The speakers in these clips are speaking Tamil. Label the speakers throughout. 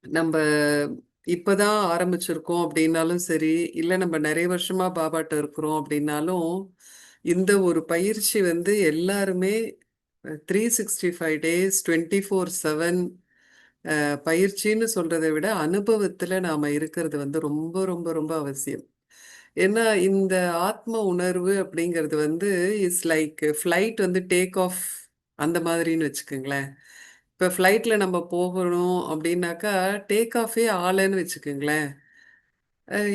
Speaker 1: நம்ம இப்பதான் ஆரம்பிச்சிருக்கோம் அப்படின்னாலும் சரி, இல்ல நம்ம நெறைய வருஷமா பாபாட்ட இருக்கிறோம் அப்படின்னாலும், இந்த ஒரு பயிற்சி வந்து எல்லாருமே 365 டேஸ் 24/7 பயிற்சின்னு சொல்றத விட, அனுபவத்துல நாம இருக்கிறது வந்து ரொம்ப, ரொம்ப, ரொம்ப அவசியம். ஏன்னா, இந்த ஆத்ம உணர்வு அப்படிங்கிறது வந்து லைக் ஃப்ளைட் வந்து டேக் ஆஃப் அந்த மாதிரின்னு வச்சுக்கங்களேன். இப்ப ஃப்ளைட்ல நம்ம போகணும் அப்படின்னாக்கா, டேக் ஆஃபே ஆகலன்னு வச்சுக்கங்களேன்.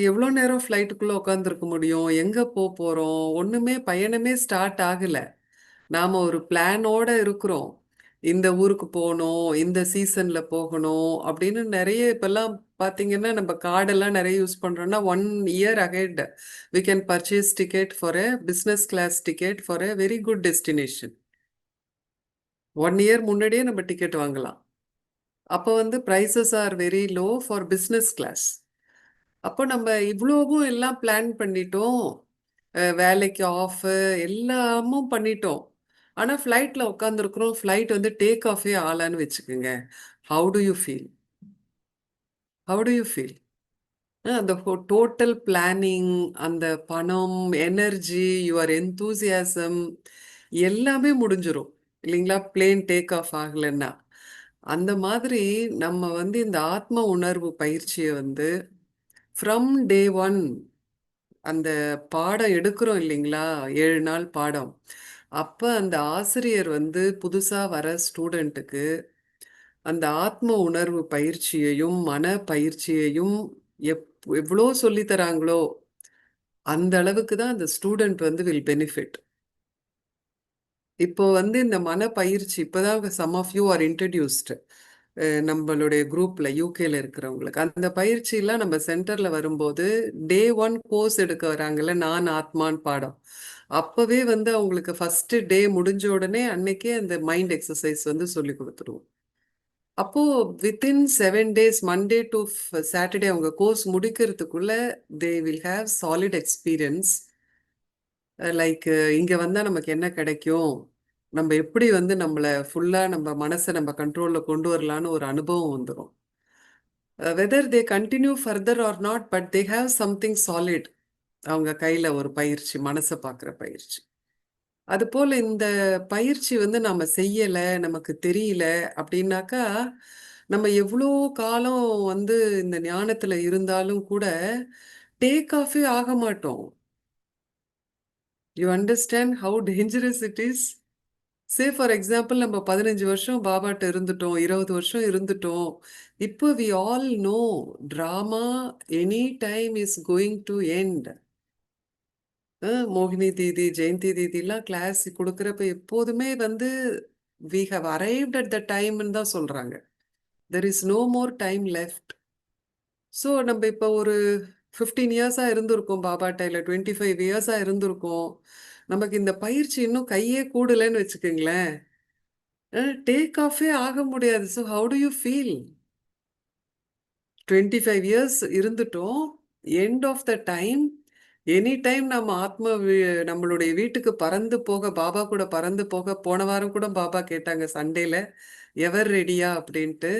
Speaker 1: எவ்வளோ நேரம் ஃப்ளைட்டுக்குள்ள உட்காந்துருக்க முடியும்? எங்க போறோம்? ஒண்ணுமே பயணமே ஸ்டார்ட் ஆகல. நாம ஒரு பிளானோட இருக்கிறோம். இந்த ஊருக்கு போணும், இந்த சீசன்ல போகணும் அப்படின்னு நெறைய இப்பல்லாம் பார்த்தீங்கன்னா, நம்ம கார்டெல்லாம் நெறைய யூஸ் பண்றோம்னா, 1 year ahead we can purchase ticket for a business class ticket for a very good destination. 1 year முன்னாடியே நம்ம டிக்கெட் வாங்கலாம். அப்போ வந்து prices are very low for business class. அப்போ நம்ம இவ்வளவும் எல்லாம் பிளான் பண்ணிட்டோம். வேலைக்கு ஆஃபு எல்லாமும் பண்ணிட்டோம். ஆனா ஃப்ளைட்ல உட்காந்துருக்குறோம். ஃப்ளைட் வந்து டேக் ஆஃபே ஆகலன்னு வச்சுக்கங்க. How do you feel? How do you feel? அந்த டோட்டல் பிளானிங், அந்த பணம், எனர்ஜி, யுவர் எந்தூசியாசம் எல்லாமே முடிஞ்சிரும். இல்லைங்களா? பிளேன் டேக் ஆஃப் ஆகலன்னா. அந்த மாதிரி நம்ம வந்து இந்த ஆத்ம உணர்வு பயிற்சிய வந்து ஃப்ரம் டே 1 அந்த பாடம் எடுக்கிறோம் இல்லைங்களா? 7 நாள் பாடம். அப்ப அந்த ஆசிரியர் வந்து புதுசா வர ஸ்டூடண்ட்டுக்கு அந்த ஆத்ம உணர்வு பயிற்சியையும், மன பயிற்சியையும் எப் எவ்வளோ சொல்லி தராங்களோ, அந்த அளவுக்கு தான் அந்த ஸ்டூடண்ட் வந்து வில் பெனிஃபிட். இப்போ வந்து இந்த மனப்பயிற்சி இப்பதான் some of you are introduced. நம்மளுடைய குரூப்ல யூகேல இருக்கிறவங்களுக்கு. அந்த பயிற்சிலாம் நம்ம சென்டர்ல வரும்போது, டே 1 கோர்ஸ் எடுக்க வராங்கல்ல, நான் ஆத்மான்னு பாடம். அப்பவே வந்து அவங்களுக்கு ஃபர்ஸ்ட் டே முடிஞ்ச உடனே அன்னைக்கே அந்த மைண்ட் எக்ஸர்சைஸ் வந்து சொல்லிக் குடுத்துருவோம். அப்போ within 7 days Monday to Saturday அவங்க கோர்ஸ் முடிக்கிறதுக்குள்ள they will have solid experience. Like இங்க வந்தா நமக்கு என்ன கிடைக்கும்? நம்ம எப்படி வந்து நம்மள ஃபுல்லா நம்ம மனச நம்ம கண்ட்ரோல்ல கொண்டு வரலான்னு ஒரு அனுபவம் வந்துரும். Whether they continue further or not, but they have something solid. அவங்க கையில ஒரு பயிற்சி, மனச பார்க்குற பயிற்சி. அதுபோல இந்த பயிற்சி வந்து நாம செய்யல, நமக்கு தெரியல அப்படின்னாக்கா, நம்ம எவ்வளோ காலம் வந்து இந்த ஞானத்துல இருந்தாலும் கூட, டேக் ஆஃபே ஆக மாட்டோம். You understand how dangerous it is? Say for example நம்ம 15 வருஷம் பாபாட்ட இருந்துட்டோம், 20 வருஷம் இருந்துட்டோம். இப்போ we all know drama any time is going to end. மோகினி தீதி, ஜெயந்தி தீதிலாம் கிளாஸ் குடுக்குறப்ப எப்போதுமே வந்து we have arrived at the டைம்ன்னு தான் சொல்றாங்க. There is no more time left. So நம்ம இப்போ ஒரு 15 இயர்ஸா இருந்திருக்கோம் பாபாட்ட, இல்ல 25 இயர்ஸா இருந்திருக்கோம். நமக்கு இந்த பயிற்சி இன்னும் கையே கூடலன்னு வச்சுக்கங்களேன். டேக் ஆஃபே ஆக முடியாது. So how do you feel? 25 years இருந்துட்டோம். End of the time, any time நம்ம நம்மளுடைய வீட்டுக்கு பறந்து போக, பாபா கூட பறந்து போக, போன வாரம் கூட பாபா கேட்டாங்க சண்டேல, எவர் ரெடியா? அப்படின்ட்டு.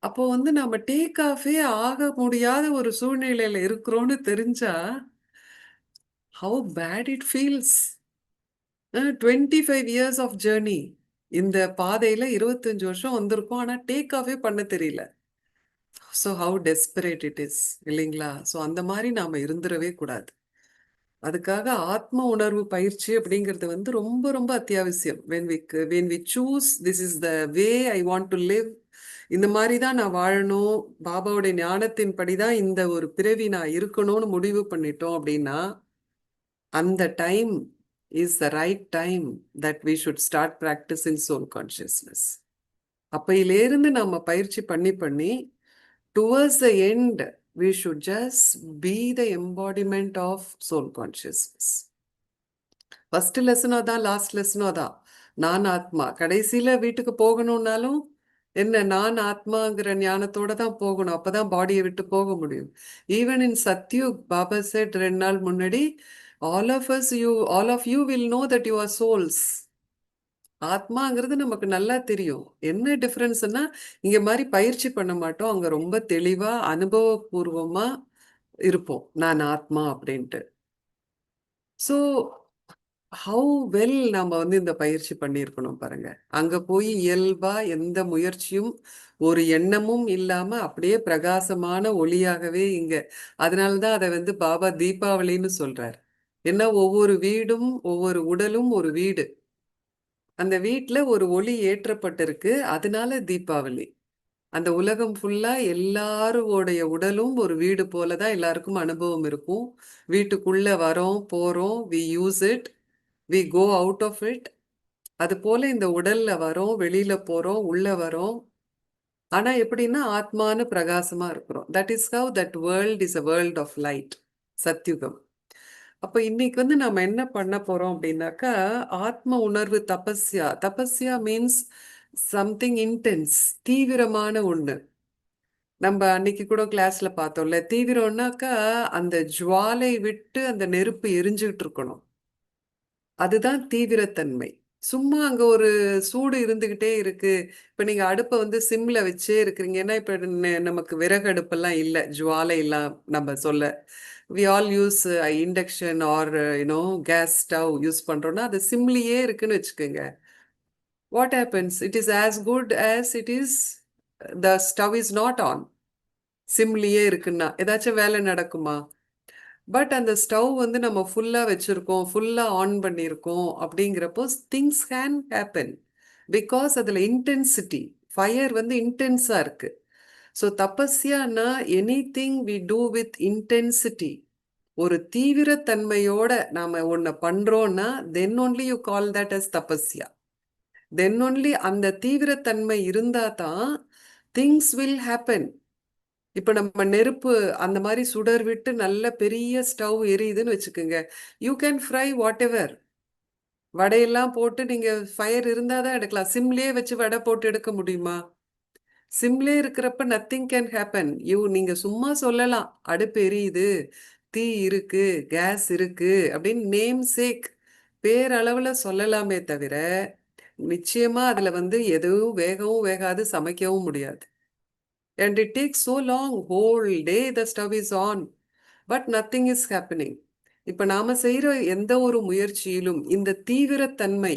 Speaker 1: அப்போ வந்து நம்ம டேக் ஆஃபே ஆக முடியாத ஒரு சூழ்நிலையில இருக்கிறோம்னு தெரிஞ்சா, how bad it feels. 25 years of journey. இந்த பாதையில 25 வருஷம் வந்திருக்கோம். ஆனா டேக் ஆஃபே பண்ண தெரியல. So how desperate it is இல்லைங்களா? ஸோ அந்த மாரி நாம இருந்துறவே கூடாது. அதுக்காக ஆத்ம உணர்வு பயிற்சி அப்படிங்கிறது வந்து ரொம்ப ரொம்ப அத்தியாவசியம். When we choose this is the way I want to live. இந்த மாரி தான் நான் வாழணும். பாபாவுடைய ஞானத்தின்படி தான் இந்த ஒரு பிறவி நான் இருக்கணும்னு முடிவு பண்ணிட்டோம் அப்படின்னா, அந்த time is the right time that we should start practicing soul consciousness. அப்பையிலேருந்து நம்ம பயிற்சி பண்ணி பண்ணி towards the end, we should just be the embodiment of soul consciousness. First லெசனோ தான், லாஸ்ட் லெசனோ தான். நான் ஆத்மா. கடைசியில வீட்டுக்கு போகணும்னாலும், என்ன நான் ஆத்மாங்கிற ஞானத்தோட தான் போகணும். அப்பதான் பாடியை விட்டு போக முடியும். ஈவன் இன் சத்யுக், பாபா செட் 2 நாள் முன்னாடி, all of you will know that you are souls. ஆத்மாங்கிறது நமக்கு நல்லா தெரியும். என்ன டிஃபரன்ஸ்ன்னா, இங்க மாரி பயிற்சி பண்ண மாட்டோம். அங்க ரொம்ப தெளிவா, அனுபவபூர்வமா இருப்போம். நான் ஆத்மா அப்படின்ட்டு. ஸோ, ஹவ் வெல் நாம வந்து இந்த பயிற்சி பண்ணியிருக்கணும் பாருங்க. அங்க போய் இயல்பா எந்த முயற்சியும், ஒரு எண்ணமும் இல்லாம அப்படியே பிரகாசமான ஒளியாகவே இங்க அதனால தான் அத வந்து பாபா தீபாவளின்னு சொல்றார். ஏன்னா ஒவ்வொரு வீடும், ஒவ்வொரு உடலும் ஒரு வீடு. அந்த வீட்ல ஒரு ஒளி ஏற்றப்பட்டிருக்கு. அதனால தீபாவளி. அந்த உலகம் ஃபுல்லா எல்லாருவோடைய உடலும் ஒரு வீடு போல தான் எல்லாருக்கும் அனுபவம் இருக்கும். வீட்டுக்குள்ள வரோம், போறோம், we use it, we go out of it. அதுபோல இந்த உடல்ல வரோம், வெளியில போறோம், உள்ள வரோம். ஆனா எப்படின்னா, ஆத்மான்னு பிரகாசமா இருக்கிறோம். That is how that world is a world of light. சத்யுகம். அப்ப இன்னைக்கு வந்து நாம என்ன பண்ண போறோம் அப்படின்னாக்கா, ஆத்ம உணர்வு தபஸ்யா. தபஸ்யா மீன்ஸ் சம்திங் இன்டென்ஸ். தீவிரமான ஒண்ணு. நம்ம அன்னைக்கு கூட கிளாஸ்ல பார்த்தோம்ல. தீவிரம்னாக்கா, அந்த ஜுவாலை விட்டு அந்த நெருப்பு எரிஞ்சுகிட்டு இருக்கணும். அதுதான் தீவிரத்தன்மை. சும்மா அங்க ஒரு சூடு இருந்துகிட்டே இருக்கு. இப்ப நீங்க அடுப்ப வந்து சிம்ல வச்சே இருக்கிறீங்க. ஏன்னா, இப்ப நமக்கு விறகு அடுப்பெல்லாம் இல்ல. ஜுவாலைலாம் நம்ம சொல்ல. We all use induction or gas stove use பண்றோம்னா, அது சிம்லயே இருக்குன்னு வச்சுக்கோங்க. What happens? It is as good as it is the stove is not on. சிம்லயே இருக்குன்னா, ஏதாச்சும் வேலை நடக்குமா? பட் அந்த ஸ்டவ் வந்து நம்ம ஃபுல்லா வச்சிருக்கோம், ஃபுல்லா ஆன் பண்ணியிருக்கோம் அப்படிங்கிறப்போ திங்ஸ் கேன் ஹேப்பன். பிகாஸ் அதுல இன்டென்சிட்டி, ஃபயர் வந்து இன்டென்ஸா இருக்கு. ஸோ தபஸ்யானா anything we do with intensity. ஒரு தீவிரத்தன்மையோட நாம ஒன்ன பண்றோம்னா, then only you call that as தபஸ்யா. தென் ஒன்லி அந்த தீவிரத்தன்மை இருந்தா தான் திங்ஸ் வில் ஹேப்பன். இப்ப நம்ம நெருப்பு அந்த மாதிரி சுடர் விட்டு நல்ல பெரிய ஸ்டவ் எரியுதுன்னு வச்சுக்கோங்க. You can fry what ever. வடையெல்லாம் போட்டு நீங்க ஃபயர் இருந்தாதான் எடுக்கலாம். சிம்லயே வச்சு வடை போட்டு எடுக்க முடியுமா? சிம்லே இருக்கிறப்ப நத்திங் கேன் ஹேப்பன். நீங்க சும்மா சொல்லலாம். அடுப்பு எரியுது, தீ இருக்கு, கேஸ் இருக்கு அப்படின்னு நேம் சேக் பேரளவுல சொல்லலாமே தவிர, நிச்சயமா அதுல வந்து எதுவும் வேகவும் வேகாது, சமைக்கவும் முடியாது. And it takes so long, whole day the stove is on, but nothing is happening. இப்ப நாம செய்யற எந்த ஒரு முயற்சியிலும் இந்த தீவிரத்தன்மை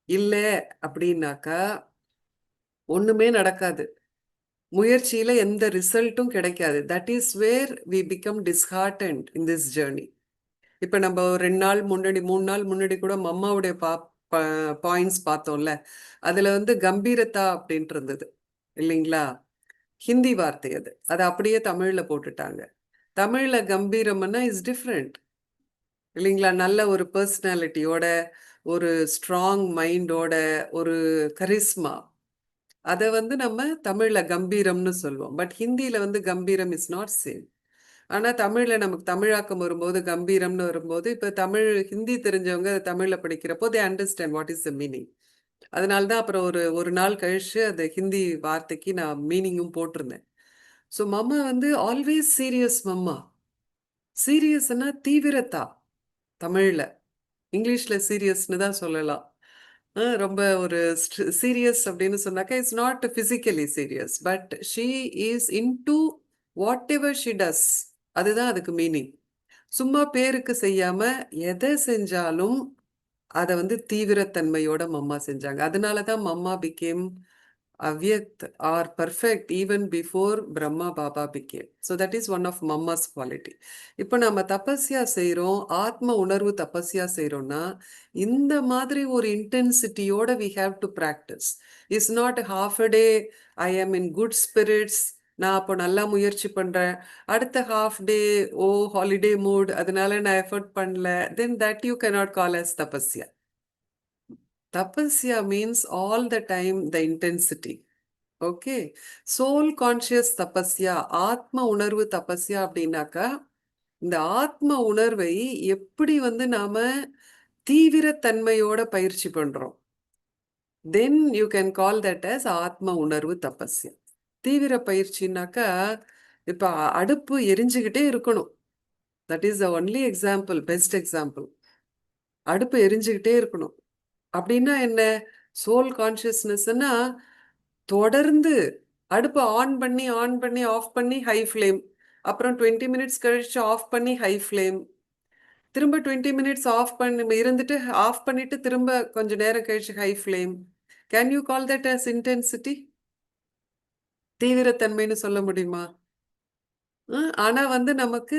Speaker 1: இல்ல அப்படின்னாக்கா ஒண்ணுமே நடக்காது. முயற்சியில எந்த ரிசல்ட்டும் கிடைக்காது. That is where we become disheartened in this journey. இப்ப நம்ம 2 நாள் முன்னாடி 3 நாள் முன்னாடி கூட மம்மாவுடைய பாயிண்ட்ஸ் பார்த்தோம்ல. அதுல வந்து கம்பீரதா அப்படின்ட்டு இருந்தது இல்லைங்களா? ஹிந்தி வார்த்தை அது. அதை அப்படியே தமிழ்ல போட்டுட்டாங்க. தமிழ்ல கம்பீரம்னா இஸ் டிஃப்ரெண்ட் இல்லைங்களா? நல்ல ஒரு பர்சனாலிட்டியோட, ஒரு ஸ்ட்ராங் மைண்டோட, ஒரு கரிஸ்மா. அதை வந்து நம்ம தமிழ்ல கம்பீரம்னு சொல்லுவோம். பட் ஹிந்தியில வந்து கம்பீரம் இஸ் நாட் சேம். ஆனா தமிழ்ல நமக்கு தமிழாக்கம் வரும்போது கம்பீரம்னு வரும்போது, இப்ப தமிழ் ஹிந்தி தெரிஞ்சவங்க தமிழ்ல படிக்கிறப்போ they understand what is the meaning. அதனால தான் அப்புறம் ஒரு ஒரு நாள் கழிச்சு அந்த ஹிந்தி வார்த்தைக்கு நான் மீனிங்கும் போட்டிருந்தேன். ஸோ மம்மா வந்து ஆல்வேஸ் சீரியஸ் மம்மா. சீரியஸ்னா தீவிரத்தா தமிழ்ல. இங்கிலீஷ்ல சீரியஸ்னு தான் சொல்லலாம். ரொம்ப ஒரு சீரியஸ் அப்படின்னு சொன்னாக்கா it's not physically serious, but she is into whatever she does. அதுதான் அதுக்கு மீனிங். சும்மா பேருக்கு செய்யாம எதை செஞ்சாலும் அதை வந்து தீவிரத்தன்மையோட மம்மா செஞ்சாங்க. அதனாலதான் Mamma became Avyakt or perfect even before Brahma Baba became. So that is one of Mamma's quality. இப்போ நம்ம தபஸ்யா செய்கிறோம், ஆத்ம உணர்வு தபஸ்யா செய்கிறோம்னா இந்த மாதிரி ஒரு இன்டென்சிட்டியோட we have to practice. It's not half a day I am in good spirits, நான் அப்போ நல்லா முயற்சி பண்றேன், அடுத்த ஹாஃப் டே ஓ ஹாலிடே மூட் அதனால நான் எஃபர்ட் பண்ணல, then that you cannot call as தபஸ்யா. Tapasya means all the time the intensity. Okay. Soul conscious தபஸ்யா, ஆத்ம உணர்வு தபஸ்யா அப்படின்னாக்கா இந்த ஆத்ம உணர்வை எப்படி வந்து நாம தீவிரத்தன்மையோட பயிற்சி பண்றோம். Then you can call that as ஆத்ம உணர்வு தபஸ்யா. தீவிர பயிற்சினாக்கா இப்ப அடுப்பு எரிஞ்சுக்கிட்டே இருக்கணும். That is the only example, best example. அடுப்பு எரிஞ்சுக்கிட்டே இருக்கணும். அப்படின்னா என்ன? சோல் கான்ஷியஸ்னஸ்னா தொடர்ந்து அடுப்பை ஆன் பண்ணி ஆன் பண்ணி ஆஃப் பண்ணி ஹை ஃப்ளேம், அப்புறம் 20 மினிட்ஸ் கழிச்சு ஆஃப் பண்ணி ஹை ஃப்ளேம், திரும்ப 20 மினிட்ஸ் ஆஃப் பண்ணி இருந்துட்டு ஆஃப் பண்ணிட்டு திரும்ப கொஞ்ச நேரம் கழிச்சு high flame. Can you call that as intensity? தீவிரத்தன்மைன்னு சொல்ல முடியுமா? ஆனா வந்து நமக்கு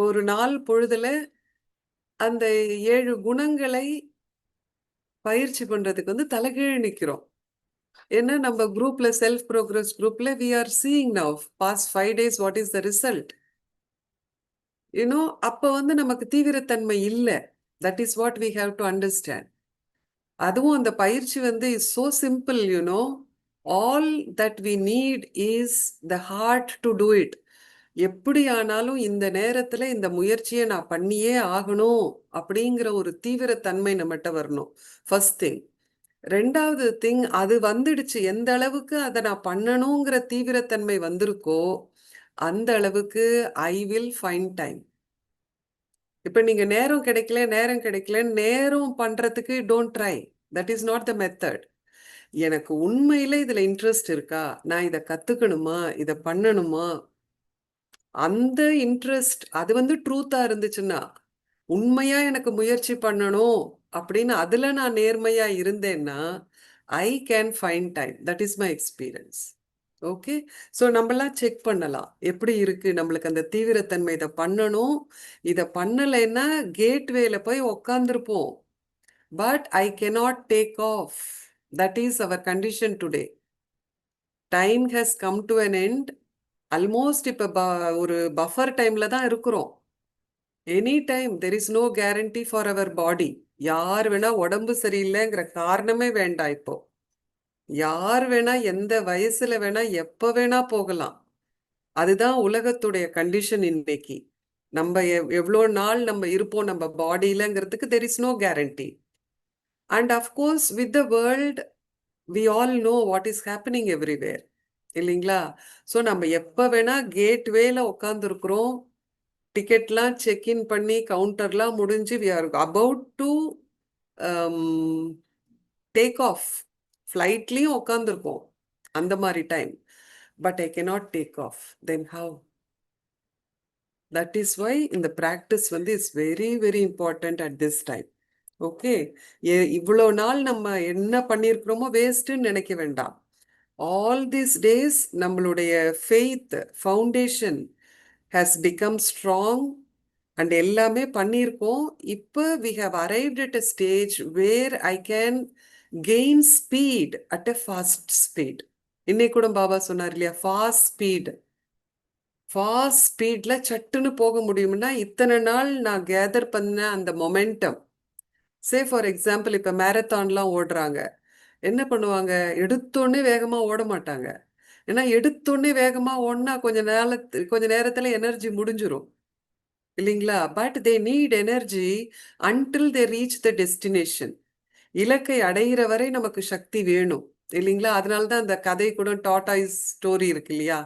Speaker 1: ஒரு நாள் பொழுதுல அந்த 7 குணங்களை பயிற்சி பண்றதுக்கு வந்து தலைகீழ் நிக்கிறோம். ஏன்னா நம்ம குரூப்ல செல்ஃப் ப்ரோக்ரஸ் குரூப்ல we are seeing now past 5 days what is the result. You know அப்ப வந்து நமக்கு தீவிரத்தன்மை இல்ல. That is what we have to understand. அதுவும் அந்த பயிற்சி வந்து is so simple you know. All that we need is the heart to do it. எப்படி ஆனாலும் இந்த நேரத்துல இந்த முயற்சியை நான் பண்ணியே ஆகணும் அப்படிங்கிற ஒரு தீவிரத்தன்மை நம்மகிட்ட வரணும். First thing. ரெண்டாவது திங், அது வந்துடுச்சு. எந்த அளவுக்கு அதை நான் பண்ணணுங்கிற தீவிரத்தன்மை வந்திருக்கோ அந்த அளவுக்கு ஐ வில் ஃபைண்ட் டைம். இப்ப நீங்க நேரம் கிடைக்கல நேரம் கிடைக்கல நேரம் பண்றதுக்கு don't try. That is not the method. எனக்கு உண்மையில இதுல இன்ட்ரெஸ்ட் இருக்கா, நான் இதை கத்துக்கணுமா, இதை பண்ணணுமா, அந்த இன்ட்ரெஸ்ட் அது வந்து ட்ரூத்தா இருந்துச்சுன்னா, உண்மையா எனக்கு முயற்சி பண்ணணும் அப்படின்னு அதுல நான் நேர்மையா இருந்தேன்னா I can find time. That is my experience. Okay. So நம்மளாம் செக் பண்ணலாம் எப்படி இருக்கு நம்மளுக்கு அந்த தீவிரத்தன்மை. இதை பண்ணணும், இதை பண்ணலைன்னா கேட்வேல போய் உக்காந்துருப்போம். But I cannot take off. That is our condition today. Time has come to an end. Almost இப்போ ஒரு பஃபர் டைம்ல தான் இருக்கிறோம். Any time there is no guarantee for our body. யார் வேணா உடம்பு சரியில்லைங்கிற காரணமே வேண்டாம் இப்போ. யார் வேணா எந்த வயசுல வேணா எப்ப வேணா போகலாம். அதுதான் உலகத்துடைய கண்டிஷன் இன்னைக்கு. நம்ம எவ்வளோ நாள் நம்ம இருப்போம் நம்ம பாடியிலங்கிறதுக்கு there is no guarantee. And of course with the world we all know what is happening everywhere, இல்லைங்களா? ஸோ நம்ம எப்போ வேணா கேட்வேல உட்காந்துருக்குறோம். டிக்கெட்லாம் செக்இன் பண்ணி கவுண்டர்லாம் முடிஞ்சு we are about to take off. ஃப்ளைட்லேயும் உட்காந்துருக்கோம் அந்த மாதிரி time. But I cannot take off. Then how? That is why இந்த ப்ராக்டிஸ் வந்து is very very important at this time. Okay. இவ்வளோ நாள் நம்ம என்ன பண்ணியிருக்கிறோமோ வேஸ்ட்டுன்னு நினைக்க வேண்டாம். ஆல் தீஸ் டேஸ் நம்மளுடைய faith foundation has become strong and எல்லாமே பண்ணியிருக்கோம். இப்போ we have arrived at a stage where I can gain speed at a fast speed. இன்னைக்கு கூட பாபா சொன்னார் இல்லையா, ஃபாஸ்ட் ஸ்பீட். ஃபாஸ்ட் ஸ்பீட்ல சட்டுன்னு போக முடியும்னா இத்தனை நாள் நான் கேதர் பண்ண அந்த மொமெண்டம். சே ஃபார் எக்ஸாம்பிள் இப்போ மேரத்தான்லாம் ஓடுறாங்க. என்ன பண்ணுவாங்க, எடுத்தோடனே வேகமா ஓட மாட்டாங்க. ஏன்னா எடுத்தோடனே வேகமா ஓடினா கொஞ்ச நேரத்துல எனர்ஜி முடிஞ்சிரும், இல்லைங்களா? But they need energy until they reach the destination. இலக்கை அடையிற வரை நமக்கு சக்தி வேணும், இல்லைங்களா? அதனால தான் அந்த கதை கூட டாட்டாய்ஸ் ஸ்டோரி இருக்கு இல்லையா,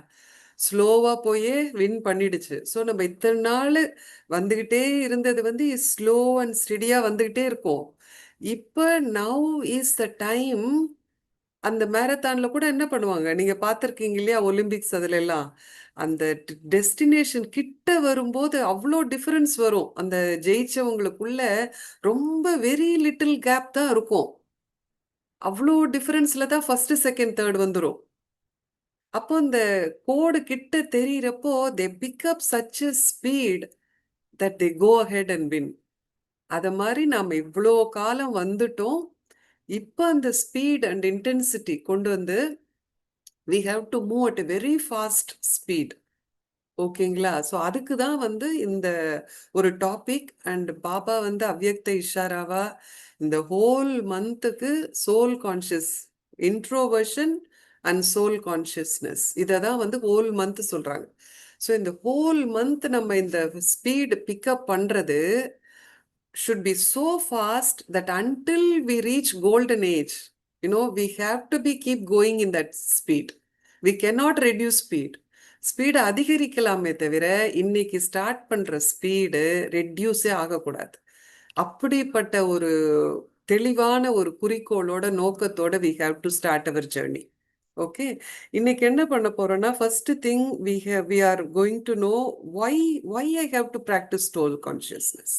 Speaker 1: ஸ்லோவா போயே வின் பண்ணிடுச்சு. ஸோ நம்ம இத்தனை நாள் வந்துகிட்டே இருந்தது வந்து ஸ்லோ அண்ட் ஸ்டெடியா வந்துகிட்டே இருக்கும். இப்போ நவ் இஸ் த டைம். அந்த மேரத்தான்ல கூட என்ன பண்ணுவாங்க, நீங்க பார்த்துருக்கீங்க இல்லையா, ஒலிம்பிக்ஸ் அதுல எல்லாம் அந்த டெஸ்டினேஷன் கிட்ட வரும்போது அவ்வளோ டிஃபரன்ஸ் வரும். அந்த ஜெயிச்சவங்களுக்குள்ள ரொம்ப வெரி லிட்டில் கேப் தான் இருக்கும். அவ்வளோ டிஃபரன்ஸ்ல தான் ஃபர்ஸ்ட் செகண்ட் தேர்ட் வந்துடும். அப்போ இந்த கோடு கிட்ட தெரியறப்போ they pick up such a speed that they go ahead and win. அத மாதிரி நாம் இவ்வளோ காலம் வந்துட்டோம். இப்போ அந்த ஸ்பீட் அண்ட் இன்டென்சிட்டி கொண்டு வந்து we have to move at a very fast speed. ஓகேங்களா? ஸோ அதுக்கு தான் வந்து இந்த ஒரு டாபிக். அண்ட் பாபா வந்து அவ்யக்த இஷாராவா இந்த ஹோல் மந்த்துக்கு soul conscious introversion and soul consciousness இதை தான் வந்து ஹோல் மந்த் சொல்றாங்க. ஸோ இந்த ஹோல் மந்த் நம்ம இந்த ஸ்பீடு பிக்கப் பண்றது should be so fast that until we reach golden age, we have to be keep going in that speed. We cannot reduce speed. Speed அதிகரிக்கலாமே தவிர இன்னைக்கு ஸ்டார்ட் பண்ற ஸ்பீடு ரெடியூஸே ஆகக்கூடாது. அப்படிப்பட்ட ஒரு தெளிவான ஒரு குறிக்கோளோட நோக்கத்தோட we have to start our journey. Okay, இன்னைக்கு என்ன பண்ண போறோம்னா, first thing we are going to know why I have to practice soul consciousness.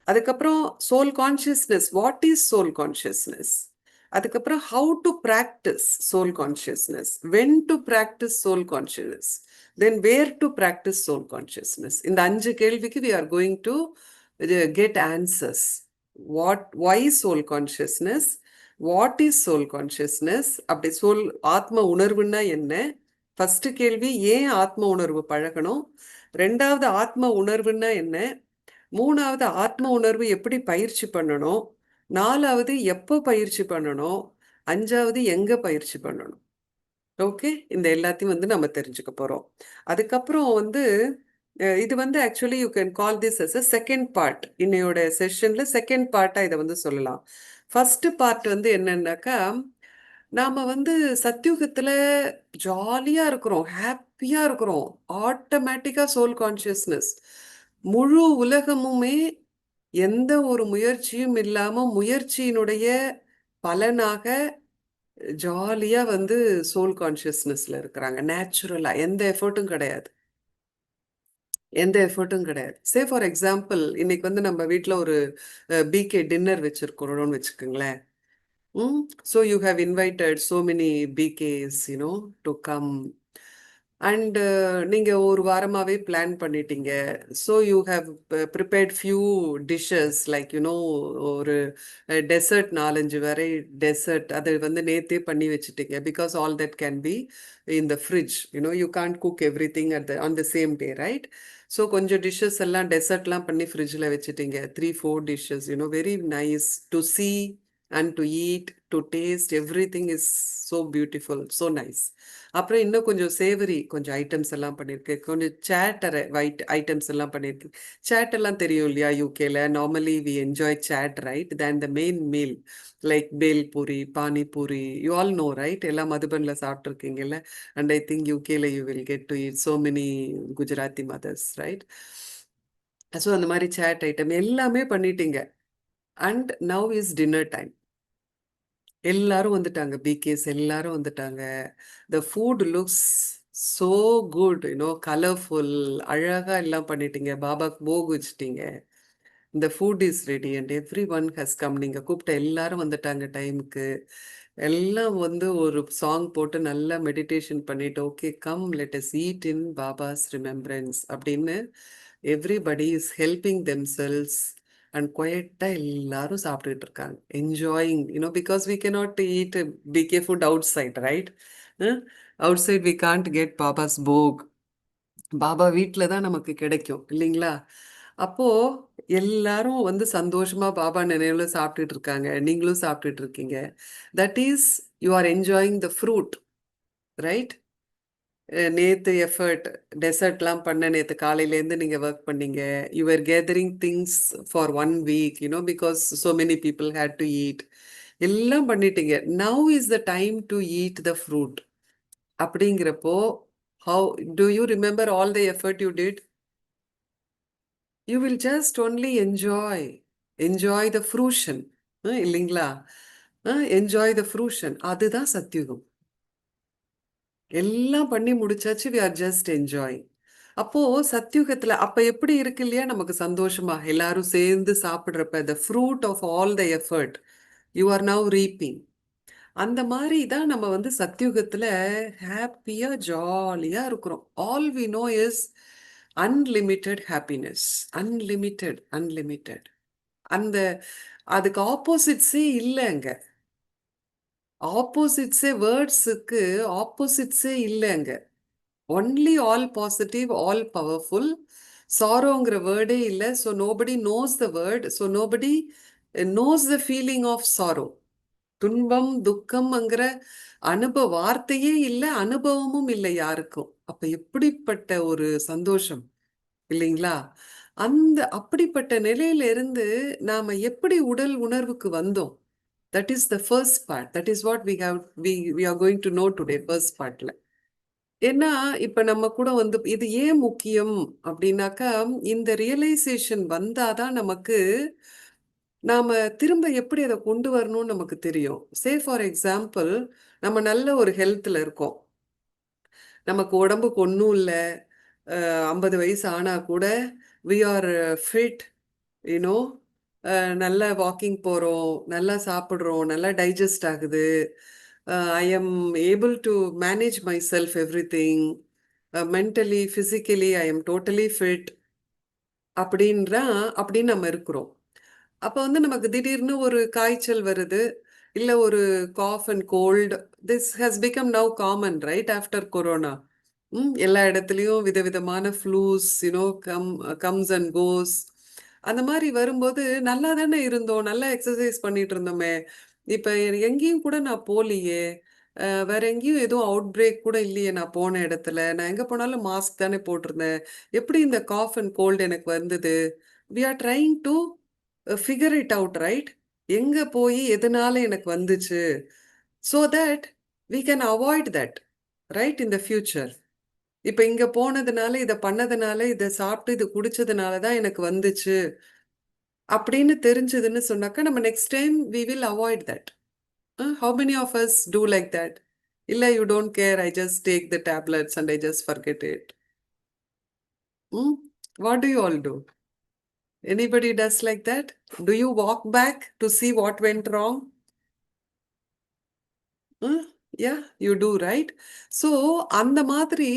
Speaker 1: அதுக்கப்புறம் soul consciousness, what is soul consciousness? அதுக்கப்புறம் how to practice soul consciousness, when to practice soul consciousness, then where to practice soul consciousness. இந்த 5 கேள்விக்கு we are going to get answers. why soul consciousness, what is soul consciousness, அப்படி சோல் ஆத்ம உணர்வுன்னா என்ன? ஃபர்ஸ்ட் கேள்வி, ஏன் ஆத்ம உணர்வு பழகணும்? ரெண்டாவது, ஆத்ம உணர்வுன்னா என்ன? மூணாவது, ஆத்ம உணர்வு எப்படி பயிற்சி பண்ணணும்? நாலாவது, எப்போ பயிற்சி பண்ணணும்? அஞ்சாவது, எங்க பயிற்சி பண்ணணும்? ஓகே, இந்த எல்லாத்தையும் வந்து நம்ம தெரிஞ்சுக்க போறோம். அதுக்கப்புறம் வந்து இது வந்து actually you can call this as a second part. இன்னையோட செஷன்ல செகண்ட் பார்ட்டா இதை வந்து சொல்லலாம். ஃபர்ஸ்ட் பார்ட் வந்து என்னன்னாக்கா, நாம வந்து சத்தியுகத்துல ஜாலியா இருக்கிறோம், ஹாப்பியா இருக்கிறோம், ஆட்டோமேட்டிக்கா சோல் கான்சியஸ்னஸ். முழு உலகமுமே எந்த ஒரு முயற்சியும் இல்லாம முயற்சியினுடைய பலனாக ஜாலியா வந்து சோல் கான்சியஸ்னஸ்ல இருக்கிறாங்க. நேச்சுரலா எந்த எஃபர்ட்டும் கிடையாது, எந்த எஃபர்ட்டும் கிடையாது. சே ஃபார் எக்ஸாம்பிள், இன்னைக்கு வந்து நம்ம வீட்டில் ஒரு பிகே டின்னர் வச்சிருக்கிறோம்னு வச்சுக்கோங்களேன். So you have invited so many BKs to come. And நீங்கள் ஒரு வாரமாகவே பிளான் பண்ணிட்டீங்க. So you have prepared few dishes like ஒரு டெசர்ட், 4-5 வரை டெசர்ட் அது வந்து நேத்தே பண்ணி வச்சுட்டீங்க. Because all that can be in the fridge. You can't cook everything on the same day, right? So கொஞ்சம் டிஷ்ஷஸ் எல்லாம் டெசர்ட்லாம் பண்ணி ஃப்ரிட்ஜில் வச்சுட்டீங்க. 3-4 dishes, very nice to see and to eat, to taste, everything is so beautiful, so nice. அப்புறம் இன்னும் கொஞ்சம் சேவரி கொஞ்சம் ஐட்டம்ஸ் எல்லாம் பண்ணியிருக்கு, கொஞ்சம் சேட்டர் ஐட்டம்ஸ் எல்லாம் பண்ணியிருக்கு. சேட் எல்லாம் தெரியும் இல்லையா? யூகேல normally we enjoy chaat, right, then the main meal like bhel puri, panipuri, you all know, right? எல்லாம் மதுபனில் சாப்பிட்ருக்கீங்கல்ல. அண்ட் ஐ திங்க் யூகேல you will get to eat so many Gujarati mothers, right? So அந்த மாதிரி சேட் ஐட்டம் எல்லாமே பண்ணிட்டீங்க. And now is dinner time. எல்லாரும் வந்துட்டாங்க, பிகேஸ் எல்லாரும் வந்துட்டாங்க. The food looks so good, colourful, அழகா எல்லாம் பண்ணிட்டீங்க, பாபாக்கு போக் வச்சுட்டீங்க. இந்த food is ready and every one has come. நீங்கள் கூப்பிட்ட எல்லாரும் வந்துட்டாங்க டைமுக்கு. எல்லாம் வந்து ஒரு சாங் போட்டு நல்லா மெடிடேஷன் பண்ணிட்டு, okay come let us eat in Baba's remembrance அப்படின்னு everybody is helping themselves. And குவைட்டா எல்லாரும் சாப்பிட்டுட்டு இருக்காங்க, enjoying, because we cannot eat BK food outside, right? Outside we can't get Baba's bhog. Baba வீட்டில் தான் நமக்கு கிடைக்கும் இல்லைங்களா? அப்போ எல்லாரும் வந்து சந்தோஷமா பாபா நினைவுல சாப்பிட்டுட்டு இருக்காங்க, நீங்களும் சாப்பிட்டுட்டு இருக்கீங்க. That is you are enjoying the fruit, right? நேத்து எஃபர்ட் டெசர்ட்லாம் பண்ண, நேற்று காலையிலேருந்து நீங்கள் ஒர்க் பண்ணீங்க. You are gathering things for 1 week, because so many people had to eat. எல்லாம் பண்ணிட்டீங்க. Now is the time to eat the fruit. அப்படிங்கிறப்போ how do you remember all the effort you did? You will just only enjoy the fruition, இல்லைங்களா? என்ஜாய் த ஃப்ரூஷன், அதுதான் சத்யுகம். எல்லாம் பண்ணி முடிச்சாச்சு, வி ஆர் ஜஸ்ட் என்ஜாய். அப்போ சத்யுகத்துல அப்ப எப்படி இருக்கு இல்லையா நமக்கு சந்தோஷமா எல்லாரும் சேர்ந்து சாப்பிடுறப்ப, the fruit of all the effort you are now reaping. அந்த மாதிரி தான் நம்ம வந்து சத்யுகத்துல ஹாப்பியா ஜாலியா இருக்கிறோம். All we know is unlimited happiness, unlimited. அந்த அதுக்கு ஆப்போசிட்ஸே இல்லைங்க. ஆப்போசிட்ஸே, வேர்ட்ஸுக்கு ஆப்போசிட்ஸே இல்லைங்க. Only all positive, all powerful. சாரோங்கிற வேர்டே இல்லை. So nobody knows the word. So nobody knows the feeling of sorrow. துன்பம் துக்கம்ங்கிற வார்த்தையே இல்லை, அனுபவமும் இல்லை யாருக்கும். அப்ப எப்படிப்பட்ட ஒரு சந்தோஷம் இல்லைங்களா? அப்படிப்பட்ட நிலையில இருந்து நாம எப்படி உடல் உணர்வுக்கு வந்தோம்? That is the first part. That is what we are going to know today, first பார்ட்ல. ஏன்னா இப்ப நம்ம கூட வந்து இது ஏன் முக்கியம் அப்படின்னாக்கா, இந்த ரியலைசேஷன் வந்தாதான் நமக்கு நாம திரும்ப எப்படி அத கொண்டு வரணும்னு நமக்கு தெரியும். சே ஃபார் எக்ஸாம்பிள், நம்ம நல்ல ஒரு ஹெல்த்ல இருக்கோம். நமக்கு உடம்புக்கு ஒண்ணும் இல்ல. 50 வயசு ஆனா கூட we are fit, you know நல்லா வாக்கிங் போறோம், நல்லா சாப்பிடுறோம், நல்லா டைஜஸ்ட் ஆகுது. I am able to manage myself everything. Mentally, physically I am totally fit. அப்படின்றா அப்படின்னு நம்ம இருக்கிறோம். அப்ப வந்து நமக்கு திடீர்னு ஒரு காய்ச்சல் வருது. இல்ல ஒரு cough and cold. This has become now common right after corona. எல்லா இடத்துலயும் விதவிதமான ஃப்ளூஸ், கம்ஸ் அண்ட் கோஸ். அந்த மாரி வரும்போது நல்லா தானே இருந்தோம். நல்லா எக்ஸர்சைஸ் பண்ணிட்டு இருந்தோமே. இப்ப எங்கேயும் கூட நான் போலியே. வேற எங்கேயும் எதுவும் அவுட் பிரேக் கூட இல்லையே நான் போன இடத்துல. நான் எங்க போனாலும் மாஸ்க் தானே போட்டிருந்தேன். எப்படி இந்த காஃப் அண்ட் கோல்ட் எனக்கு வந்தது? We are trying to figure it out right? எங்க போய் எதனால எனக்கு வந்துச்சு? So that we can avoid that right in the future. இப்ப இங்க போனதுனால, இத பண்ணதுனால, இத சாப்பிட்டு, இது குடிச்சதுனால தான் எனக்கு வந்துச்சு. அப்படின்னு தெரிஞ்சதுன்னு சொன்னாக்கா, நம்ம next time we will avoid that. How many of us do like that? இல்ல you don't care, I just take the tablets and I just forget it. What do you all do? Anybody does like that? Do you walk back to see what went wrong? Yeah, you do, right? So, அந்த மாதிரி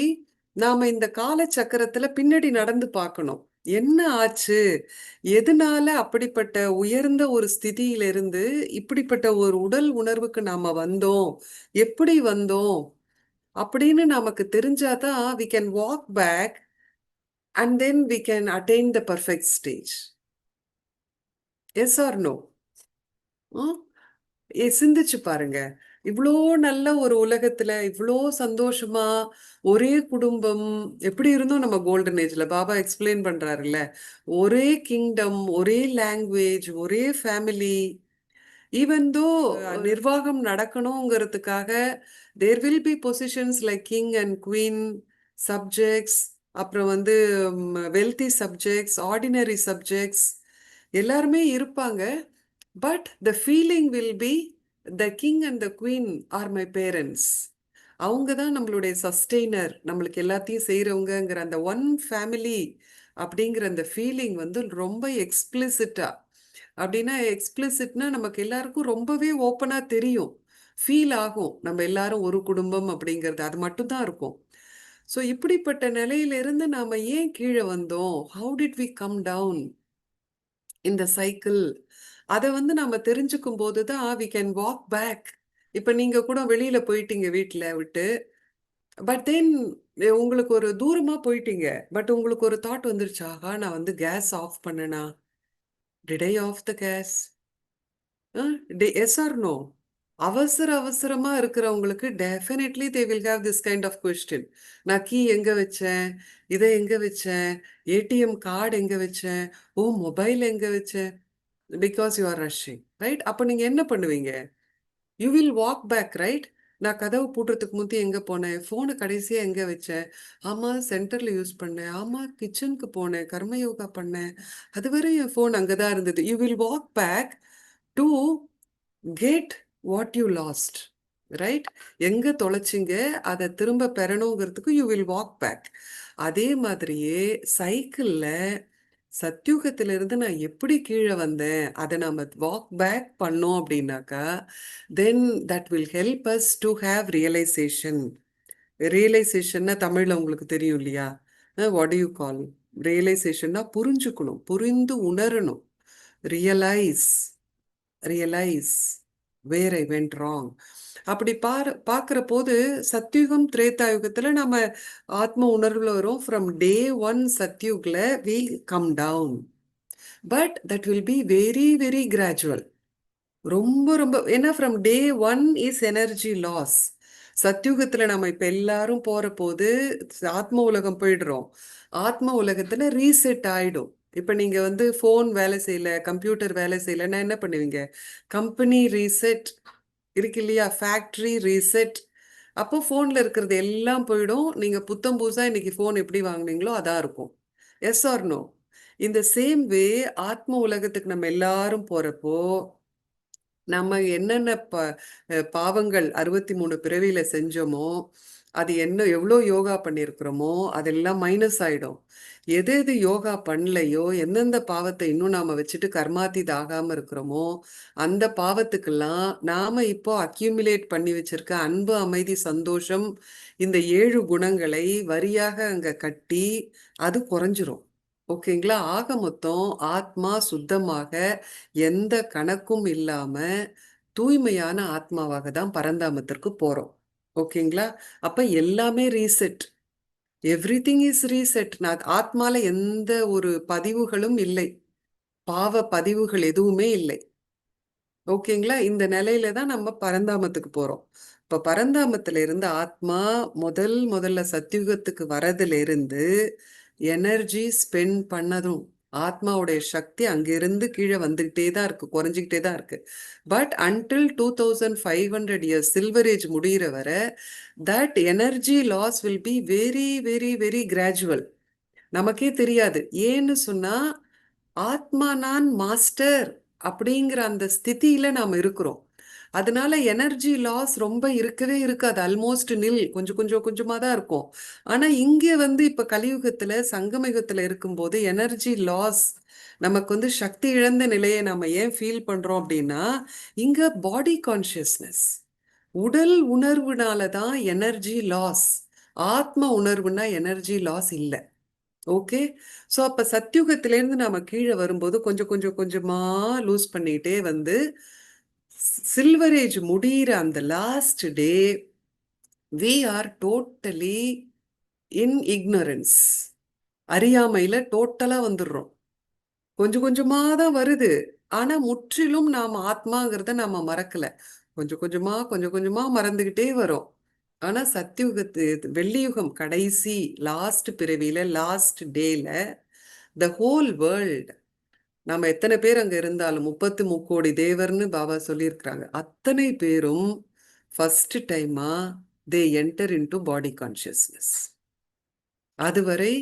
Speaker 1: நாம இந்த காலச்சக்கரத்துல பின்னாடி நடந்து பார்க்கணும். என்ன ஆச்சு? எதனால அப்படிப்பட்ட உயர்ந்த ஒரு ஸ்திதியிலிருந்து இப்படிப்பட்ட ஒரு உடல் உணர்வுக்கு நாம வந்தோம்? எப்படி வந்தோம்? அப்படின்னு நமக்கு தெரிஞ்சாதான் we can walk back and then we can attain the perfect stage. Yes or no? ம்? சிந்திச்சு பாருங்க. இவ்ளோ நல்ல ஒரு உலகத்துல, இவ்ளோ சந்தோஷமா, ஒரே குடும்பம், எப்படி இருந்தோம் நம்ம கோல்டன் ஏஜ்ல. பாபா எக்ஸ்பிளைன் பண்றாருல்ல. ஒரே கிங்டம், ஒரே லாங்குவேஜ், ஒரே ஃபேமிலி. ஈவன் தோ நிர்வாகம் நடக்கணுங்கிறதுக்காக there will be positions like king and queen, subjects, அப்புறம் வந்து வெல்தி சப்ஜெக்ட்ஸ், ஆர்டினரி சப்ஜெக்ட்ஸ் எல்லாருமே இருப்பாங்க. But the feeling will be the king and the queen are my parents. அவங்க தான் நம்மளுடைய சஸ்டெய்னர், நம்மளுக்கு எல்லாத்தையும் செய்கிறவங்கங்கிற அந்த ஒன் ஃபேமிலி அப்படிங்கிற அந்த ஃபீலிங் வந்து ரொம்ப எக்ஸ்பிளிசிட்டா. அப்படின்னா எக்ஸ்பிளிசிட்னா நமக்கு எல்லாருக்கும் ரொம்பவே ஓப்பனாக தெரியும், ஃபீல் ஆகும். நம்ம எல்லாரும் ஒரு குடும்பம் அப்படிங்கிறது அது மட்டும்தான் இருக்கும். ஸோ இப்படிப்பட்ட நிலையிலிருந்து நாம ஏன் கீழே வந்தோம்? How did we come down இந்த சைக்கிள்? அத வந்து நாம தெரிஞ்சுக்கும் போது தான் வி கேன் வாக் பேக். இப்ப நீங்க கூட வெளியில போயிட்டீங்க வீட்ல விட்டு. பட் தென் உங்களுக்கு ஒரு தூரமா போயிட்டீங்க. பட் உங்களுக்கு ஒரு தாட் வந்துருச்சு. ஆஹா! நான் வந்து கேஸ் ஆஃப் பண்ணனா? Did I off the gas? Yes or no? அவசர அவசரமா இருக்கிறவங்களுக்கு definitely they will have this kind of question. நான் கீ எங்க வச்சேன்? இத எங்க வச்சேன்? ஏடிஎம் கார்டு எங்க வச்சேன்? ஓ! மொபைல் எங்க வச்சேன்? Because you are rushing right? அப்ப நீங்க என்ன பண்ணுவீங்க? You will walk back right? நான் கதவு பூட்டுறதுக்கு முந்தி எங்க போனேன்? ஃபோனை கடைசியா எங்க வச்சேன்? ஆமா, சென்டர்ல யூஸ் பண்ணேன். ஆமா, கிச்சனுக்கு போனேன், கர்மயோகா பண்ணேன். அதுவரை என் ஃபோன் அங்கதான் இருந்தது. You will walk back to get what you lost right? எங்க தொலைச்சிங்க, அதை திரும்ப பெறணுங்கிறதுக்கு யூ வில் வாக் பேக். அதே மாதிரியே சைக்கிள்ல சத்யுகத்திலிருந்து நான் எப்படி கீழே வந்தேன், அதை நாம வாக் பேக் பண்ணோம் அப்படின்னாக்கா, then that will help us to have realisation. ரியலைசேஷன்னா தமிழ்ல உங்களுக்கு தெரியும் இல்லையா? வாட் யூ கால் ரியலைசேஷன்னா புரிஞ்சுக்கணும், புரிந்து உணரணும். Realise, realise where I went wrong. அப்படி பார்க்குற போது சத்யுகம் திரேதாயுகத்துல நம்ம ஆத்ம உணர்வுல வரும். ஃப்ரம் டே ஒன் சத்யுக்ல we come down. But that will be very very gradual. ரொம்ப ரொம்ப ஏன்னா from day one is energy loss. சத்யுகத்துல நம்ம இப்ப எல்லாரும் போற போது ஆத்ம உலகம் போயிடுறோம். ஆத்ம உலகத்துல ரீசெட் ஆயிடும். இப்ப நீங்க வந்து ஃபோன் வேலை செய்யல, கம்ப்யூட்டர் வேலை செய்யலன்னா என்ன பண்ணுவீங்க? கம்பெனி ரீசெட் இருக்கு இல்லையா? Factory reset. அப்போ ஃபோன்ல இருக்கிறது எல்லாம் போயிடும். நீங்க புத்தம் புதுசா இன்னைக்கு ஃபோன் எப்படி வாங்குனீங்களோ அதான் இருக்கும். Yes or no? இந்த சேம் வே ஆத்ம உலகத்துக்கு நம்ம எல்லாரும் போறப்போ நம்ம என்னென்ன பாவங்கள் 63 பிறவியில செஞ்சோமோ அது என்ன எவ்வளோ யோகா பண்ணியிருக்கிறோமோ அதெல்லாம் மைனஸ் ஆயிடும். எது எது யோகா பண்ணலையோ, எந்தெந்த பாவத்தை இன்னும் நாம வச்சுட்டு கர்மாத்தீத ஆகாம இருக்கிறோமோ அந்த பாவத்துக்கெல்லாம் நாம இப்போ அக்யூமுலேட் பண்ணி வச்சிருக்க அன்பு, அமைதி, சந்தோஷம், இந்த 7 குணங்களை வரியாக அங்க கட்டி அது குறைஞ்சிரும். ஓகேங்களா? ஆக மொத்தம் ஆத்மா சுத்தமாக எந்த கணக்கும் இல்லாம தூய்மையான ஆத்மாவாக தான் பரந்தாமத்திற்கு போறோம். ஓகேங்களா? அப்ப எல்லாமே ரீசெட். Everything is reset. நான் ஆத்மால எந்த ஒரு பதிவுகளும் இல்லை. பாவ பதிவுகள் எதுவுமே இல்லை. ஓகேங்களா? இந்த நிலையில தான் நம்ம பரந்தாமத்துக்கு போறோம். இப்ப பரந்தாமத்துல இருந்து ஆத்மா முதல்ல சத்யுகத்துக்கு வரதுல இருந்து எனர்ஜி ஸ்பெண்ட் பண்ணதும் ஆத்மாவுடைய சக்தி அங்கிருந்து கீழே வந்துகிட்டே தான் இருக்கு, குறைஞ்சிக்கிட்டே தான் இருக்கு. But until 2500 years silver age முடிகிற வர that energy loss will be very very very gradual. நமக்கே தெரியாது. ஏன்னு சொன்னா ஆத்மா நான் மாஸ்டர் அப்படிங்கிற அந்த ஸ்திதியில நாம இருக்கிறோம். அதனால எனர்ஜி லாஸ் ரொம்ப இருக்கவே இருக்காது. ஆல்மோஸ்ட் நில். கொஞ்சம் கொஞ்சம் கொஞ்சமா தான் இருக்கும். ஆனா இங்க வந்து இப்ப கலியுகத்துல சங்கமயுகத்துல இருக்கும்போது எனர்ஜி லாஸ் நமக்கு வந்து சக்தி இழந்த நிலையை நம்ம ஏன் ஃபீல் பண்றோம் அப்படின்னா இங்க பாடி கான்சியஸ்னஸ் உடல் உணர்வுனால தான் எனர்ஜி லாஸ். ஆத்ம உணர்வுனா எனர்ஜி லாஸ் இல்லை. ஓகே. ஸோ அப்ப சத்யுகத்திலேருந்து நாம கீழே வரும்போது கொஞ்சம் கொஞ்சம் கொஞ்சமா லூஸ் பண்ணிட்டே வந்து சில்வர் ஏஜ் முடிகிற அந்த last day we are totally in ignorance. அறியாமையில டோட்டலா வந்துடுறோம். கொஞ்சம் கொஞ்சமா தான் வருது. ஆனா முற்றிலும் நாம ஆத்மாங்கிறத நாம மறக்கல. கொஞ்சம் கொஞ்சமா கொஞ்சம் கொஞ்சமா மறந்துகிட்டே வரோம். ஆனா சத்யுகத்து வெள்ளியுகம் கடைசி லாஸ்ட் பிறவியில லாஸ்ட் டேல த ஹோல் வேர்ல்ட் நம்ம எத்தனை பேர் அங்க இருந்தாலும் 33 கோடி தேவர்னு பாபா சொல்லியிருக்கிறாங்க. அத்தனை பேரும் ஃபர்ஸ்ட் டைமா தே என்டர் இன்டு பாடி கான்சியஸ்னஸ். அதுவரை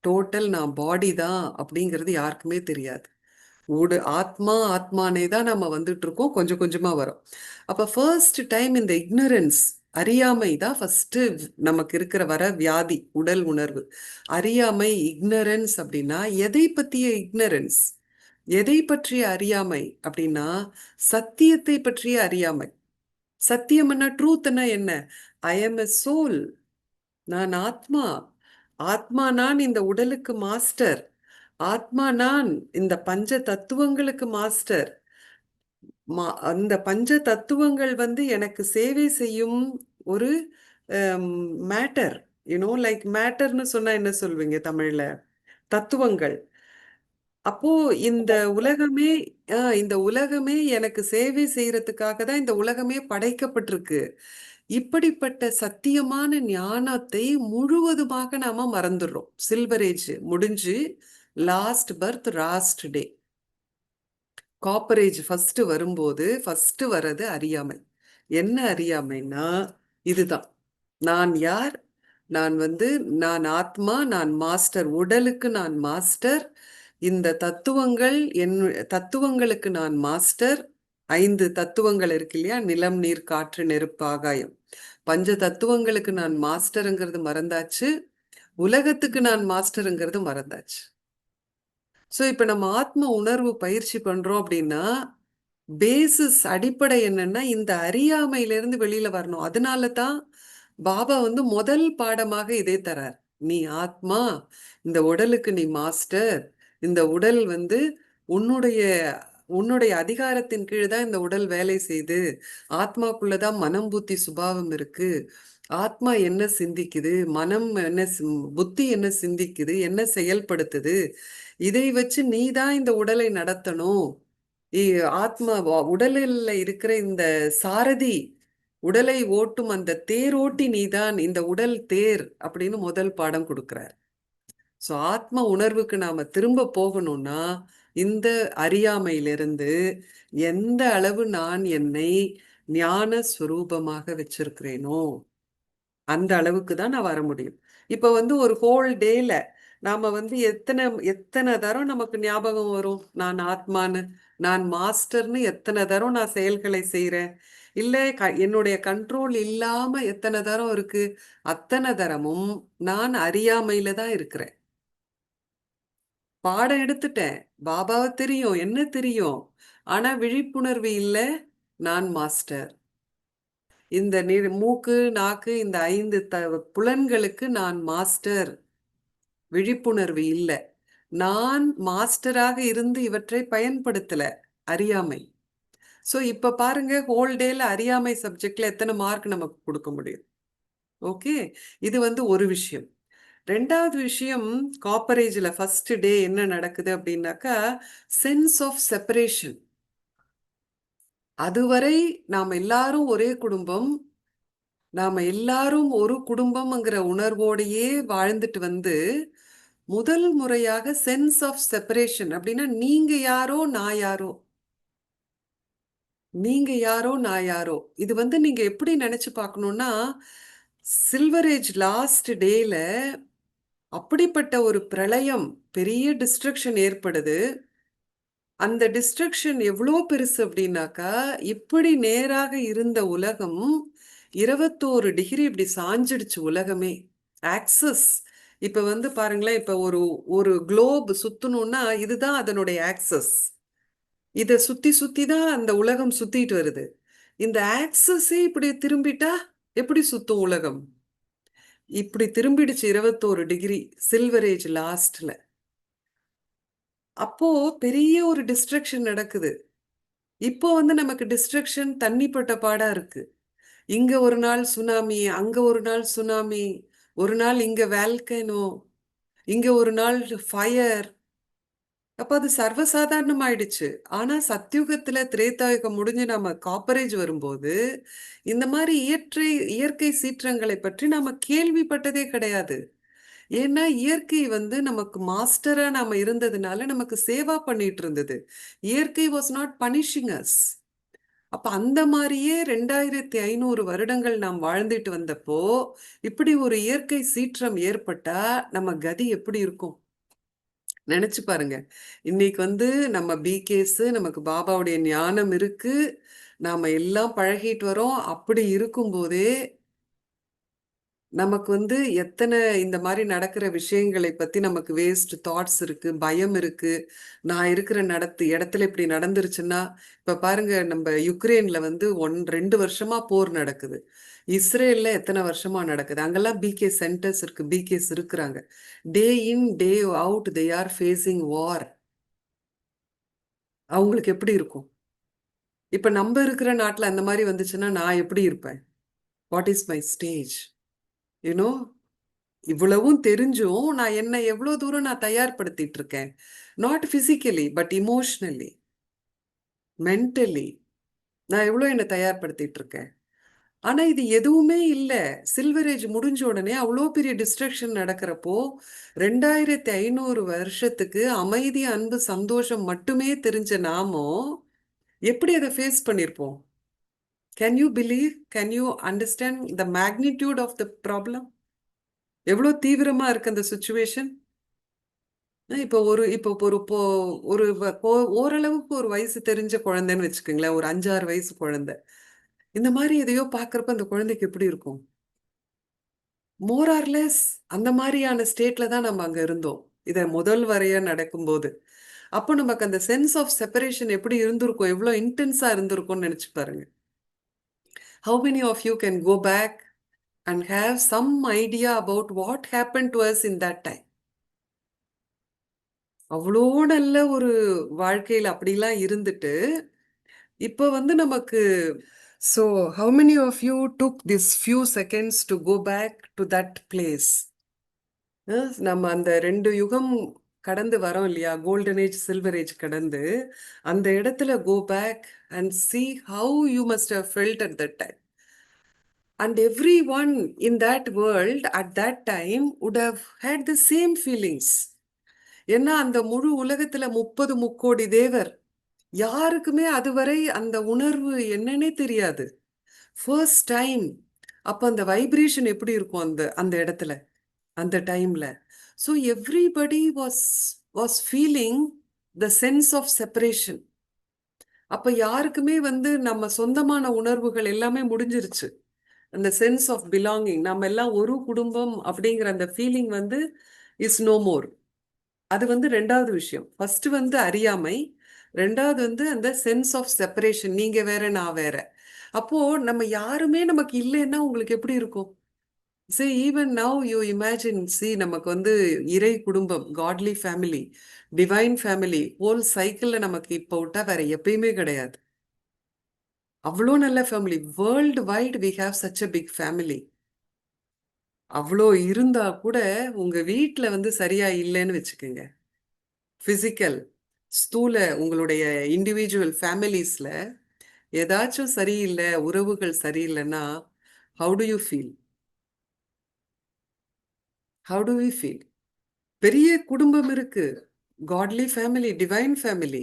Speaker 1: டோட்டல் நான் பாடி தான் அப்படிங்கிறது யாருக்குமே தெரியாது. ஆத்மானே தான் நம்ம வந்துட்டு இருக்கோம். கொஞ்சம் கொஞ்சமா வரும். அப்ப ஃபர்ஸ்ட் டைம் இந்த இக்னரன்ஸ் அறியாமை தான் ஃபர்ஸ்ட் நமக்கு இருக்கிற வர வியாதி உடல் உணர்வு. அறியாமை இக்னரன்ஸ் அப்படின்னா எதை பற்றிய இக்னரன்ஸ்? எதை பற்றிய அறியாமை அப்படின்னா சத்தியத்தை பற்றிய அறியாமை. சத்தியம்னா ட்ரூத்னா என்ன? I am a soul. நான் ஆத்மா. ஆத்மா நான் இந்த உடலுக்கு மாஸ்டர். ஆத்மா நான் இந்த பஞ்ச தத்துவங்களுக்கு மாஸ்டர். அந்த பஞ்ச தத்துவங்கள் வந்து எனக்கு சேவை செய்யும் ஒரு மேட்டர். லைக் மேட்டர்னு சொன்னா என்ன சொல்வீங்க தமிழ்ல? தத்துவங்கள். அப்போ இந்த உலகமே எனக்கு சேவை செய்யறதுக்காக தான் இந்த உலகமே படைக்கப்பட்டிருக்கு. இப்படிப்பட்ட சத்தியமான ஞானத்தை முழுவதுமாக நாம மறந்துடுறோம். சில்வர் ஏஜ் முடிஞ்சு last birth last day copper age first வரும்போது ஃபர்ஸ்ட் வர்றது அறியாமை. என்ன அறியாமைன்னா இதுதான். நான் யார்? நான் ஆத்மா, நான் மாஸ்டர். உடலுக்கு நான் மாஸ்டர். இந்த தத்துவங்களுக்கு நான் மாஸ்டர். 5 தத்துவங்கள் இருக்கு இல்லையா? நிலம், நீர், காற்று, நெருப்பு, ஆகாயம். பஞ்ச தத்துவங்களுக்கு நான் மாஸ்டருங்கிறது மறந்தாச்சு. உலகத்துக்கு நான் மாஸ்டருங்கிறது மறந்தாச்சு. ஸோ இப்ப நம்ம ஆத்ம உணர்வு பயிற்சி பண்றோம் அப்படின்னா பேசிஸ் அடிப்படை என்னன்னா இந்த அறியாமையிலிருந்து வெளியில வரணும். அதனால தான் பாபா வந்து முதல் பாடமாக இதே தரார். நீ ஆத்மா, இந்த உடலுக்கு நீ மாஸ்டர். இந்த உடல் வந்து உன்னுடைய உன்னுடைய அதிகாரத்தின் கீழ் தான் இந்த உடல் வேலை செய்து. ஆத்மாக்குள்ளதான் மனம், புத்தி, சுபாவம் இருக்கு. ஆத்மா என்ன சிந்திக்குது, மனம் என்ன புத்தி என்ன சிந்திக்குது, என்ன செயல்படுத்துது, இதை வச்சு நீ தான் இந்த உடலை நடத்தணும். ஆத்மா உடலில் இருக்கிற இந்த சாரதி, உடலை ஓட்டும் அந்த தேரோட்டி நீதான், இந்த உடல் தேர் அப்படின்னு முதல் பாடம் கொடுக்கிறார். ஸோ ஆத்ம உணர்வுக்கு நாம திரும்ப போகணும்னா இந்த அறியாமையிலிருந்து எந்த அளவு நான் என்னை ஞான ஸ்வரூபமாக வச்சிருக்கிறேனோ அந்த அளவுக்கு தான் நான் வர முடியும். இப்ப வந்து ஒரு ஹோல் டேல நாம வந்து எத்தனை எத்தனை தரம் நமக்கு ஞாபகம் வரும் நான் ஆத்மான்னு, நான் மாஸ்டர்னு எத்தனை தரம் நான் செயல்களை செய்றேன். இல்ல என்னுடைய கண்ட்ரோல் இல்லாம எத்தனை தரம் இருக்கு. அத்தனை தரமும் நான் அறியாமையில தான் இருக்கிறேன். பாடம் எடுத்துட்டேன். பாபாவ தெரியும், என்ன தெரியும். ஆனா விழிப்புணர்வு இல்ல, நான் மாஸ்டர். இந்த மூக்கு, நாக்கு இந்த 5 புலன்களுக்கு நான் மாஸ்டர். விழிப்புணர்வு இல்ல. நான் மாஸ்டராக இருந்து இவற்றை பயன்படுத்தல. அறியாமை. ஸோ இப்ப பாருங்க ஹோல் டேல அறியாமை சப்ஜெக்ட்ல எத்தனை மார்க் நமக்கு கொடுக்க முடியும். ஓகே. இது வந்து ஒரு விஷயம். 2வது விஷயம் காப்பரேஜ்ல ஃபர்ஸ்ட் டே என்ன நடக்குது அப்படின்னாக்கா சென்ஸ் ஆஃப் செப்பரேஷன். அதுவரை நாம் எல்லாரும் ஒரே குடும்பம், நாம எல்லாரும் ஒரு குடும்பம்ங்கிற உணர்வோடையே வாழ்ந்துட்டு வந்து முதல் முறையாக சென்ஸ் ஆஃப் செப்பரேஷன் அப்படின்னா நீங்க யாரோ நான் யாரோ, நீங்க யாரோ நான் யாரோ. இது வந்து நீங்க எப்படி நினைச்சு பார்க்கணும்னா சில்வர் ஏஜ் லாஸ்ட் டேல அப்படிப்பட்ட ஒரு பிரளயம், பெரிய டிஸ்ட்ரக்ஷன் ஏற்படுது. அந்த டிஸ்ட்ரக்ஷன் எவ்வளோ பெருசு அப்படின்னாக்கா இப்படி நேராக இருந்த உலகம் 21 டிகிரி இப்படி சாஞ்சிடுச்சு உலகமே. ஆக்சஸ் இப்ப வந்து பாருங்களேன், இப்ப ஒரு ஒரு குளோப் சுத்தணும்னா இதுதான் அதனுடைய ஆக்சஸ். இத சுத்தி சுத்தி தான் அந்த உலகம் சுத்திட்டு வருது. இந்த ஆக்சஸே இப்படி திரும்பிட்டா எப்படி சுத்தும் உலகம்? இப்படி திரும்பிடுச்சு 21 டிகிரி சில்வர் ஏஜ் லாஸ்ட்ல. அப்போ பெரிய ஒரு டிஸ்ட்ரக்ஷன் நடக்குது. இப்போ வந்து நமக்கு டிஸ்ட்ரக்ஷன் தண்ணிப்பட்ட பாடா இருக்கு. இங்க ஒரு நாள் சுனாமி, அங்க ஒரு நாள் சுனாமி, ஒரு நாள் இங்க வால்கனோ, இங்க ஒரு நாள் ஃபயர். அப்ப அது சர்வசாதாரணமாயிடுச்சு. ஆனா சத்யுகத்துல திரேதாயுகம் முடிஞ்சு நம்ம காப்பரேஜ் வரும்போது, இந்த மாதிரி இயற்கை சீற்றங்களை பற்றி நாம கேள்விப்பட்டதே கிடையாது. ஏன்னா இயற்கை வந்து நமக்கு மாஸ்டரா நாம இருந்ததுனால நமக்கு சேவா பண்ணிட்டு இருந்தது. இயற்கை வாஸ் நாட் பனிஷிங் அஸ். அப்ப அந்த மாதிரியே 2500 வருடங்கள் நாம் வாழ்ந்துட்டு வந்தப்போ இப்படி ஒரு இயற்கை சீற்றம் ஏற்பட்டா நம்ம கதி எப்படி இருக்கும் நினைச்சு பாருங்க. இன்னைக்கு வந்து நம்ம பிகேஸ் நமக்கு பாபாவுடைய ஞானம் இருக்கு, நாம எல்லாம் பழகிட்டு வரோம். அப்படி இருக்கும்போதே நமக்கு வந்து எத்தனை இந்த மாதிரி நடக்கிற விஷயங்களை பத்தி நமக்கு வேஸ்ட் தாட்ஸ் இருக்கு, பயம் இருக்கு. நான் இருக்கிற இடத்துல இப்படி நடந்துருச்சுன்னா இப்ப பாருங்க நம்ம யுக்ரைன்ல வந்து 2 வருஷமா போர் நடக்குது. இஸ்ரேல்ல எத்தனை வருஷமா நடக்குது. அங்கெல்லாம் பிகே சென்டர்ஸ் இருக்கு, பிகேஸ் இருக்கிறாங்க. Day in day out they are facing war. அவங்களுக்கு எப்படி இருக்கும்? இப்ப நம்ம இருக்கிற நாட்டுல அந்த மாதிரி வந்துச்சுன்னா நான் எப்படி இருப்பேன்? What is my stage? You know இவ்வளவும் தெரிஞ்சும் நான் என்ன எவ்வளவு தூரம் நான் தயார்படுத்திட்டு இருக்கேன். Not physically but emotionally, mentally நான் எவ்வளவு என்ன தயார்படுத்திட்டு இருக்கேன். ஆனா இது எதுவுமே இல்ல. சில்வர் ஏஜ் முடிஞ்ச உடனே அவ்வளோ பெரிய டிஸ்ட்ரக்ஷன் நடக்கிறப்போ 2500 வருஷத்துக்கு அமைதி, அன்பு, சந்தோஷம் மட்டுமே தெரிஞ்ச நாமோ எப்படி அதை ஃபேஸ் பண்ணிருப்போம்? Can you believe? Can you understand the magnitude of the problem? எவ்வளோ தீவிரமா இருக்கு அந்த சுச்சுவேஷன். இப்போ ஒரு ஓரளவுக்கு ஒரு வயசு தெரிஞ்ச குழந்தைன்னு வச்சுக்கோங்களேன். ஒரு 5, 6 வயசு குழந்தை. இந்த மாதிரி எதையோ பார்க்கறப்ப அந்த குழந்தைக்கு எப்படி இருக்கும்? மோர் ஆர் லெஸ் அந்த மாதிரியான ஸ்டேட்ல தான் நம்ம அங்க இருந்தோம். இத முதல் வரையா நடக்கும்போது. அப்போ நமக்கு அந்த சென்ஸ் ஆஃப் செப்பரேஷன் எப்படி இருந்திருக்கும்? எவ்வளோ இன்டென்ஸா இருந்திருக்கும்னு நினைச்சு பாருங்க. How many of you can go back and have some idea about what happened to us in that time? அவ்வளோ நல்ல ஒரு வாழ்க்கையில அப்படிலாம் இருந்துட்டு, இப்போ வந்து நமக்கு so how many of you took this few seconds to go back to that place? நம்ம அந்த 2 யுகம் கடந்து வரோம் இல்லையா? கோல்டன் ஏஜ், சில்வர் ஏஜ் கடந்து, அந்த இடத்துல go back and see how you must have felt at that time. And everyone in that world at that time would have had the same feelings. ஏன்னா அந்த முழு உலகத்துல 30 முக்கோடி தேவர் யாருக்குமே அதுவரை அந்த உணர்வு என்னன்னே தெரியாது. First time. அப்ப அந்த வைப்ரேஷன் எப்படி இருக்கும் அந்த அந்த இடத்துல? அந்த டைம்ல. So everybody was feeling the sense of separation. அப்ப யாருக்குமே வந்து நம்ம சொந்தமான உணர்வுகள் எல்லாமே முடிஞ்சிருச்சு. அந்த சென்ஸ் ஆஃப் பிலாங்கிங், நம்ம எல்லாம் ஒரு குடும்பம் அப்படிங்கிற அந்த ஃபீலிங் வந்து இஸ் நோ மோர். அது வந்து ரெண்டாவது விஷயம். ஃபர்ஸ்ட் வந்து அறியாமை, ரெண்டாவது வந்து அந்த சென்ஸ் ஆஃப் செப்பரேஷன். நீங்க வேற, நான் வேற. அப்போ நம்ம யாருமே நமக்கு இல்லைன்னா உங்களுக்கு எப்படி இருக்கும்? See, even now you imagine, see, நமக்கு வந்து இறை குடும்பம், godly family, divine family, whole சைக்கிள்ல நமக்கு இப்போ விட்டா வேற எப்பயுமே கிடையாது. அவ்வளோ நல்ல family. World wide we have such a big family. அவ்வளோ இருந்தா கூட உங்க வீட்ல வந்து சரியா இல்லைன்னு வச்சுக்கோங்க. பிசிக்கல், ஸ்தூல உங்களுடைய இண்டிவிஜுவல் ஃபேமிலிஸ்ல ஏதாச்சும் சரியில்லை, உறவுகள் சரியில்லைன்னா how do you feel? How do we feel? பெரிய குடும்பம் இருக்கு. Godly family, divine family.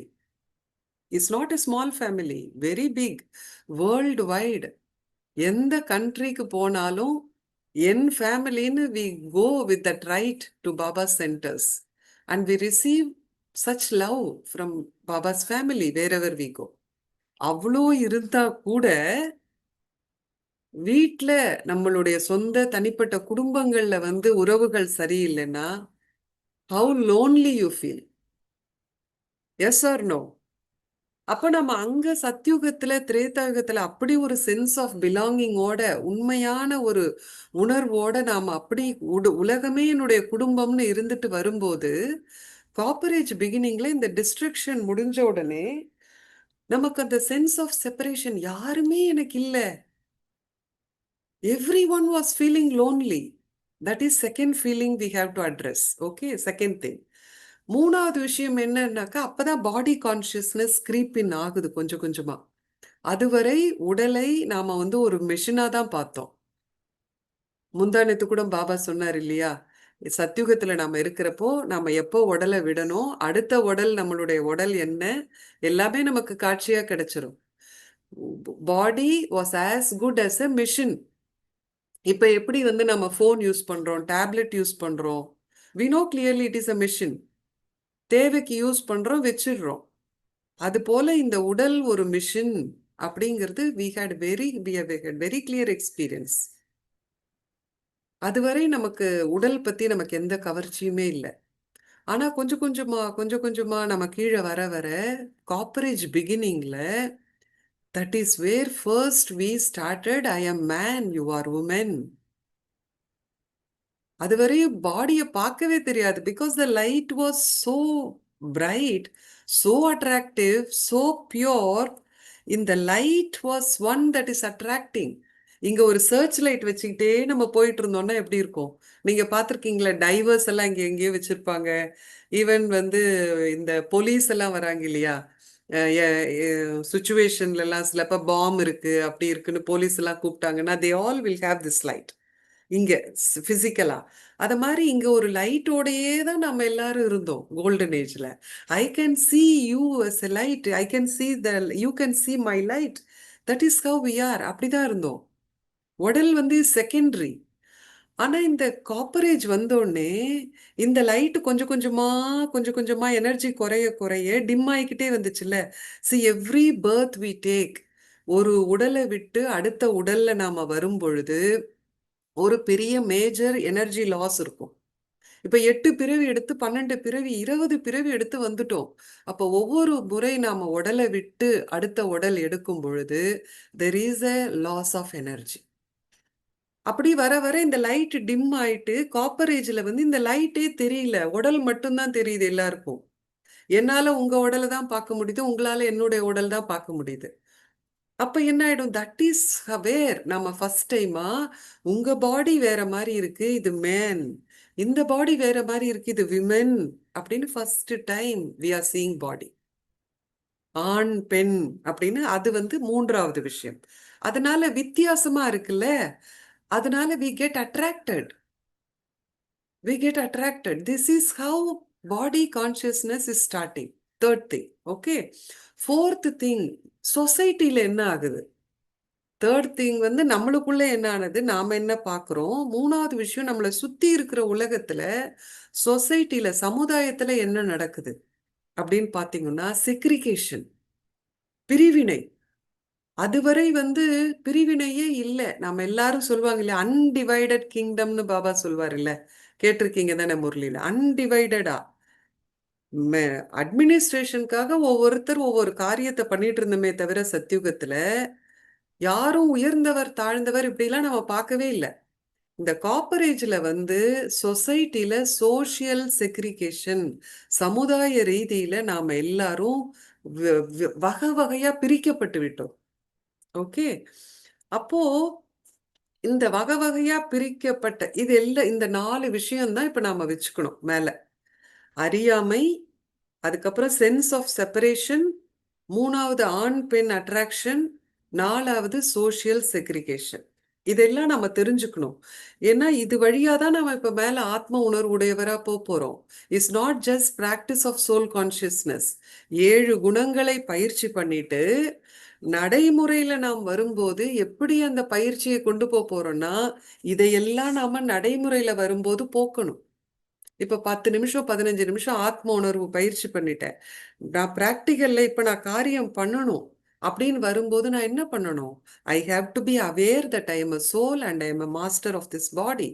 Speaker 1: It's not a small family, very big, world wide. எந்த கண்ட்ரிக்கு போனாலும் என் ஃபேமிலின்னு we go with that right to Baba centres and we receive such love from Baba's family wherever we go. அவ்வளோ இருந்தா கூட வீட்ல நம்மளுடைய சொந்த தனிப்பட்ட குடும்பங்கள்ல வந்து உறவுகள் சரியில்லைன்னா how lonely you feel? Yes or no? அப்ப நம்ம அங்க சத்யுகத்துல, திரேதாயுகத்துல அப்படி ஒரு சென்ஸ் ஆஃப் பிலாங்கிங்கோட, உண்மையான ஒரு உணர்வோட நாம அப்படி உலகமே என்னுடைய குடும்பம்னு இருந்துட்டு வரும்போது, காப்பரேஜ் பிகினிங்ல இந்த டிஸ்ட்ரக்ஷன் முடிஞ்ச உடனே நமக்கு அந்த சென்ஸ் ஆஃப் செப்பரேஷன், யாருமே எனக்கு இல்ல. Everyone was feeling lonely. That is second feeling we have to address. Okay, second thing. மூணாவது விஷயம் என்னன்னாக்கா, அப்பதான் பாடி கான்ஷியஸ்னஸ் creep in ஆகுது கொஞ்சம் கொஞ்சமா. அதுவரை உடலை நாம வந்து ஒரு மெஷினா தான் பார்த்தோம். முந்தானத்து கூட பாபா சொன்னார் இல்லையா? சத்யுகத்துல நாம இருக்கிறப்போ நாம எப்போ உடலை விடணும், அடுத்த உடல் நம்மளுடைய உடல் என்ன, எல்லாமே நமக்கு காட்சியா கிடைச்சிரும். பாடி was as good as a machine. இப்ப எப்படி வந்து நம்ம ஃபோன் யூஸ் பண்றோம், டேப்லெட் யூஸ் பண்றோம், we know clearly it is a machine. தேவைக்கு யூஸ் பண்றோம், வச்சிடுறோம். அது போல இந்த உடல் ஒரு மிஷின் அப்படிங்கிறது we had very clear experience. அதுவரை நமக்கு உடல் பத்தி நமக்கு எந்த கவர்ச்சியுமே இல்லை. ஆனா கொஞ்சம் கொஞ்சமா கொஞ்சம் கொஞ்சமா நம்ம கீழே வர வர காப்பரேஜ் பிகினிங்ல that is where first we started I am man, you are woman. அதுவரையும் பாடியை பார்க்கவே தெரியாது. Because the light was so bright, so attractive, so pure. இந்த light was one that is attracting. இங்க ஒரு சர்ச் லைட் வச்சுக்கிட்டே நம்ம போயிட்டு இருந்தோம்னா எப்படி இருக்கும்? நீங்க பார்த்துருக்கீங்களா? டைவர்ஸ் எல்லாம் இங்க எங்கேயோ வச்சிருப்பாங்க. ஈவன் வந்து இந்த போலீஸ் எல்லாம் வராங்க இல்லையா? சுச்சுவேஷன்ல எல்லாம் சிலப்ப பாம் இருக்கு, அப்படி இருக்குன்னு போலீஸ் எல்லாம் கூப்பிட்டாங்கன்னா they all will have this light. இங்க பிசிக்கலா அத மாதிரி இங்க ஒரு லைட்டோடையே தான் நம்ம எல்லாரும் இருந்தோம் கோல்டன் ஏஜ்ல. I can see you as a light, I can see the you can see my light. That is how we are. அப்படிதான் இருந்தோம். உடல் வந்து செகண்டரி. ஆனா இந்த காப்பரேஜ் வந்தோடனே இந்த லைட் கொஞ்சம் கொஞ்சமா கொஞ்சம் கொஞ்சமா எனர்ஜி குறைய குறைய டிம் ஆகிக்கிட்டே வந்துச்சுல்ல. See every birth we take, ஒரு உடலை விட்டு அடுத்த உடல்ல நாம வரும் பொழுது ஒரு பெரிய மேஜர் எனர்ஜி லாஸ் இருக்கும். இப்ப 8 பிறவி எடுத்து 12 பிறவி 20 பிறவி எடுத்து வந்துட்டோம். அப்போ ஒவ்வொரு முறை நாம உடலை விட்டு அடுத்த உடல் எடுக்கும் பொழுது there is a loss of energy. அப்படி வர வர இந்த லைட் டிம் ஆயிட்டு காப்பரேஜ்ல வந்து இந்த லைட்டே தெரியல, உடல் மட்டும்தான் தெரியுது எல்லாருக்கும். என்னால உங்க உடலை தான் பார்க்க முடியுது, உங்களால என்னுடைய உடல் தான் பார்க்க முடியுது. அப்ப என்ன ஆயிடும்? தட் இஸ் வேர் நம்ம ஃபர்ஸ்ட் டைமா உங்க பாடி வேற மாதிரி இருக்கு, இது மேன். இந்த பாடி வேற மாதிரி இருக்கு, இது விமென். அப்படின்னு first time we are seeing body. ஆண் பெண் அப்படின்னு அது வந்து மூன்றாவது விஷயம். அதனால வித்தியாசமா இருக்குல்ல, அதனால we get attracted. We get attracted. This is how body consciousness is starting. Third thing. Okay. Fourth thing, சொசைட்டில என்ன ஆகுது? தேர்ட் திங் வந்து நம்மளுக்குள்ள என்ன ஆனது, நாம என்ன பார்க்குறோம். மூணாவது விஷயம், நம்மளை சுத்தி இருக்கிற உலகத்துல, சொசைட்டில, சமுதாயத்துல என்ன நடக்குது அப்படின்னு பார்த்தீங்கன்னா, செக்ரிகேஷன், பிரிவினை. அதுவரை வந்து பிரிவினையே இல்லை. நாம எல்லாரும் சொல்லுவாங்க இல்லையா, அன்டிவைடட் கிங்டம்னு பாபா சொல்வார் இல்ல, கேட்டிருக்கீங்க தானே முரளியில. அன்டிவைடடா அட்மினிஸ்ட்ரேஷனுக்காக ஒவ்வொருத்தர் ஒவ்வொரு காரியத்தை பண்ணிட்டு இருந்தோமே தவிர, சத்தியுகத்துல யாரும் உயர்ந்தவர் தாழ்ந்தவர் இப்படிலாம் நம்ம பார்க்கவே இல்லை. இந்த காப்பரேஜ்ல வந்து சொசைட்டில சோஷியல் செக்ரிகேஷன், சமுதாய ரீதியில நாம எல்லாரும் வகை வகையா பிரிக்கப்பட்டு விட்டோம். ஓகே, அப்போ இந்த வகை வகையா பிரிக்கப்பட்ட இது எல்லாம், இந்த 4 விஷயம்தான் இப்ப நாம வச்சுக்கணும் மேல. அறியாமை, அதுக்கப்புறம் சென்ஸ் ஆஃப் செப்பரேஷன், மூணாவது ஆண் பெண் அட்ராக்ஷன், நாலாவது சோஷியல் செக்ரிகேஷன். இதெல்லாம் நம்ம தெரிஞ்சுக்கணும். ஏன்னா இது வழியா தான் நம்ம இப்ப மேல ஆத்ம உணர்வு உடையவரா போறோம். It's not just practice of soul consciousness. 7 குணங்களை பயிற்சி பண்ணிட்டு நடைமுறையில நாம் வரும்போது எப்படி அந்த பயிற்சியை கொண்டு போறோம்னா, இதையெல்லாம் நாம நடைமுறையில வரும்போது போக்கணும். இப்ப 10 நிமிஷம் 15 நிமிஷம் ஆத்ம உணர்வு பயிற்சி பண்ணிட்டேன். நான் பிராக்டிகல்ல இப்ப நான் காரியம் பண்ணணும் அப்படின்னு வரும்போது நான் என்ன பண்ணணும்? I have to be aware that I am a soul and I am a master of this body.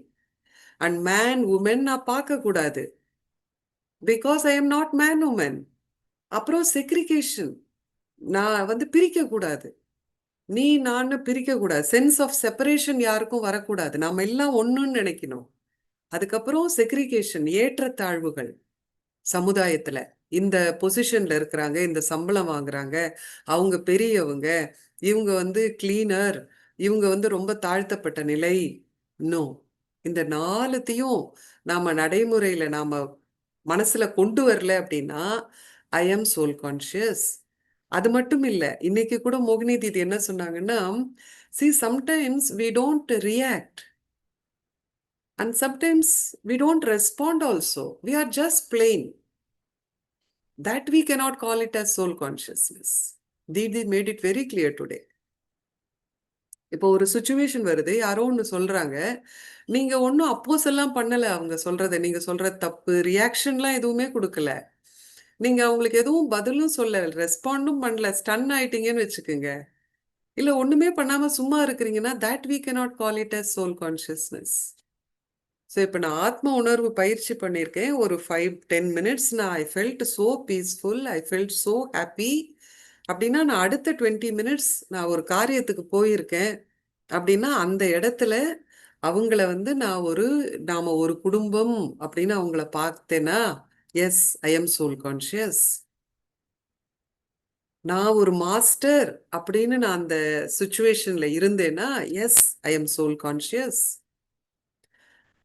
Speaker 1: And man woman நான் பார்க்க கூடாது. Because I am not man woman. அப்புறம் செக்ரிகேஷன், நான் வந்து பிரிக்க கூடாது. நீ நான் பிரிக்க கூடாது. சென்ஸ் ஆஃப் செப்பரேஷன் யாருக்கும் வரக்கூடாது. நாம எல்லாம் ஒண்ணுன்னு நினைக்கணும். அதுக்கப்புறம் செக்ரிகேஷன், ஏற்றத்தாழ்வுகள் சமுதாயத்துல. இந்த பொசிஷன்ல இருக்கிறாங்க, இந்த சம்பளம் வாங்குறாங்க, அவங்க பெரியவங்க, இவங்க வந்து கிளீனர், இவங்க வந்து ரொம்ப தாழ்த்தப்பட்ட நிலை. இன்னும் இந்த 4த்தையும் நாம நடைமுறையில நாம மனசுல கொண்டு வரல அப்படின்னா, ஐ எம் சோல் கான்சியஸ். அது மட்டும் இல்ல, இன்னைக்கு கூட மோகினி தீதி என்ன சொன்னாங்கன்னா, see sometimes we don't react and sometimes we don't respond also, we are just plain. That we cannot call it as soul consciousness. Didi made it very clear today. இப்போ ஒரு சுச்சுவேஷன் வருது, யாரோ ஒன்று சொல்றாங்க, நீங்க ஒன்றும் அப்போஸ் எல்லாம் பண்ணல. அவங்க சொல்றத, நீங்க சொல்ற தப்பு ரியாக்ஷன்லாம் எதுவுமே கொடுக்கல. நீங்க அவங்களுக்கு எதுவும் பதிலும் சொல்ல, ரெஸ்பாண்டும் பண்ணல, ஸ்டன் ஆயிட்டீங்கன்னு வச்சுக்கோங்க. இல்ல ஒண்ணுமே பண்ணாம சும்மா இருக்கிறீங்கன்னா, that we cannot call it as soul consciousness. So இப்போ நான் ஆத்ம உணர்வு பயிற்சி பண்ணியிருக்கேன். ஒரு 5-10 மினிட்ஸ் நான் I felt so peaceful, I felt so happy. அப்படின்னா நான் அடுத்த 20 மினிட்ஸ் நான் ஒரு காரியத்துக்கு போயிருக்கேன் அப்படின்னா, அந்த இடத்துல அவங்கள வந்து நாம ஒரு குடும்பம் அப்படின்னு அவங்கள பார்த்தேன்னா, yes I am soul conscious. நான் ஒரு மாஸ்டர் அப்படின்னு நான் அந்த சுச்சுவேஷன்ல இருந்தேன்னா, yes I am soul conscious.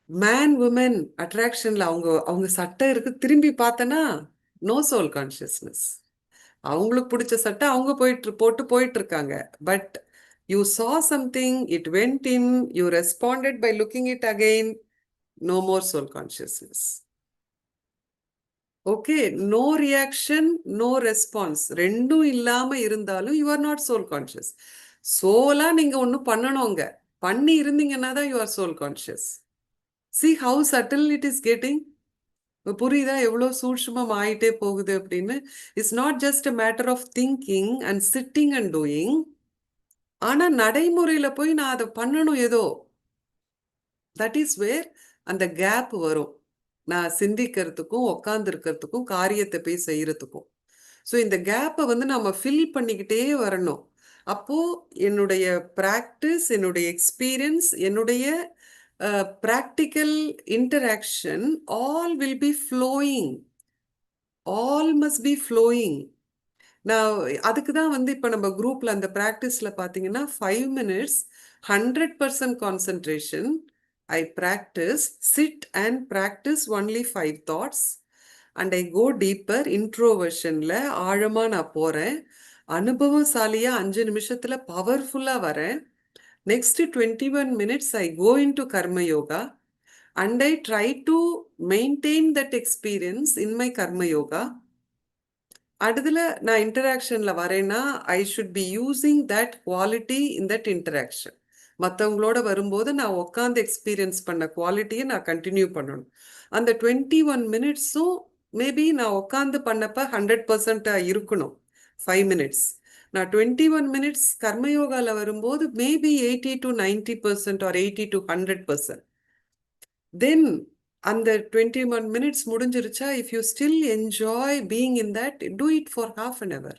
Speaker 1: Man woman அட்ராக்ஷன்ல அவங்க அவங்க சட்டை இருக்கு, திரும்பி பார்த்தனா நோ சோல் கான்சியஸ்னஸ். அவங்களுக்கு பிடிச்ச சட்டை அவங்க போட்டு இருக்காங்க. But you saw something, it went in, you responded by looking it again, no more soul consciousness. Okay, no reaction, no response, ரெண்டும் இல்லாம இருந்தாலும் you are not soul conscious. சோலா நீங்க ஒன்னும் பண்ணணுங்க, பண்ணி இருந்தீங்கன்னா தான் you are soul conscious. See how subtle it is getting. புரியுதா எவ்வளோ சூட்சுமம் ஆயிட்டே போகுது அப்படின்னு. It's not just a matter of thinking and sitting and doing. ஆனா நடைமுறையில போய் நான் அதை பண்ணணும் ஏதோ. தட் இஸ் வேர் அந்த கேப் வரும். நான் சிந்திக்கிறதுக்கும் உட்கார்ந்து இருக்கிறதுக்கும் காரியத்தை போய் செய்யறதுக்கும். ஸோ இந்த கேப்பை வந்து நம்ம ஃபில் பண்ணிக்கிட்டே வரணும். அப்போ என்னுடைய ப்ராக்டிஸ், என்னுடைய எக்ஸ்பீரியன்ஸ், என்னுடைய practical interaction, all will be flowing. All must be flowing. நான் அதுக்கு தான் வந்து இப்போ நம்ம குரூப்ல அந்த ப்ராக்டிஸ்ல பார்த்தீங்கன்னா 5 minutes 100% concentration. I practise, sit and practise only 5 thoughts and I go deeper. இன்ட்ரோவர்ஷன்ல ஆழமாக நான் போகிறேன். அனுபவசாலியா 5 நிமிஷத்துல பவர்ஃபுல்லாக வரேன். Next 21 minutes I go into Karma Yoga and I try to maintain that experience in my Karma Yoga. அடுத்துல நான் இன்டராக்ஷன்ல வரேன்னா I should be using that quality in that interaction. மற்றவங்களோட வரும்போது நான் உட்காந்து எக்ஸ்பீரியன்ஸ் பண்ண குவாலிட்டியை நான் கண்டினியூ பண்ணணும். அந்த 21 மினிட்ஸும் மேபி நான் உட்காந்து பண்ணப்ப 100% இருக்கணும். 5 மினிட்ஸ் நான் 21 மினிட்ஸ் கர்மயோகால வரும்போது மேபி 80 to 90% ஆர் 80 to 100%. தென் அந்த 21 மினிட்ஸ் முடிஞ்சிருச்சா, if you still enjoy being in that, do it for half an hour.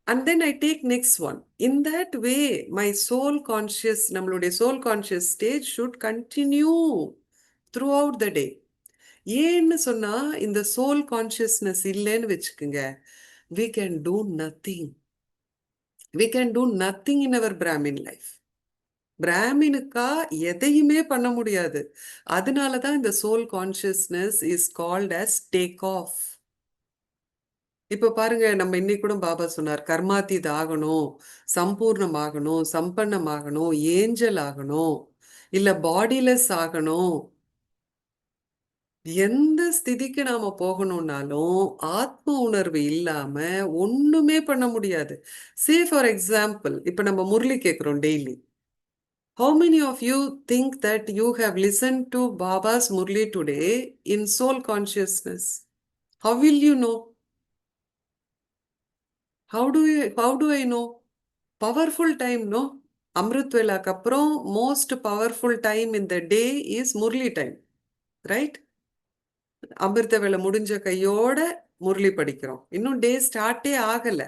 Speaker 1: And then I take next one. In that way, my soul conscious, நம்மளுடைய soul conscious stage should continue throughout the day. ஏன்னு சொன்னா, இந்த soul consciousness இல்லைன்னு வச்சுக்குங்க, we can do nothing. We can do nothing in our Brahmin life. பிராமினுக்கா எதையுமே பண்ண முடியாது. அதனாலதான் இந்த soul consciousness is called as take off. இப்ப பாருங்க, நம்ம இன்னைக்கு கூட பாபா சொன்னார், கர்மாத்தீத் ஆகணும், சம்பூர்ணமாகணும், சம்பன்னமாகணும், ஏஞ்சல் ஆகணும், இல்ல பாடிலெஸ் ஆகணும். எந்த ஸ்திதிக்கு நாம போகணும்னாலும் ஆத்ம உணர்வு இல்லாம ஒண்ணுமே பண்ண முடியாது. சே ஃபார் எக்ஸாம்பிள், இப்ப நம்ம முரளி கேட்கிறோம் daily. How many of you think that you have listened to Baba's Murli today in soul consciousness? How will you know? How do I know? Powerful time, no? Amrit Velak அப்புறம் most powerful time in the day is Murli time, right? அமிர்த வேலை முடிஞ்ச கையோட முரளி படிக்கிறோம். இன்னும் டே ஸ்டார்ட்டே ஆகல.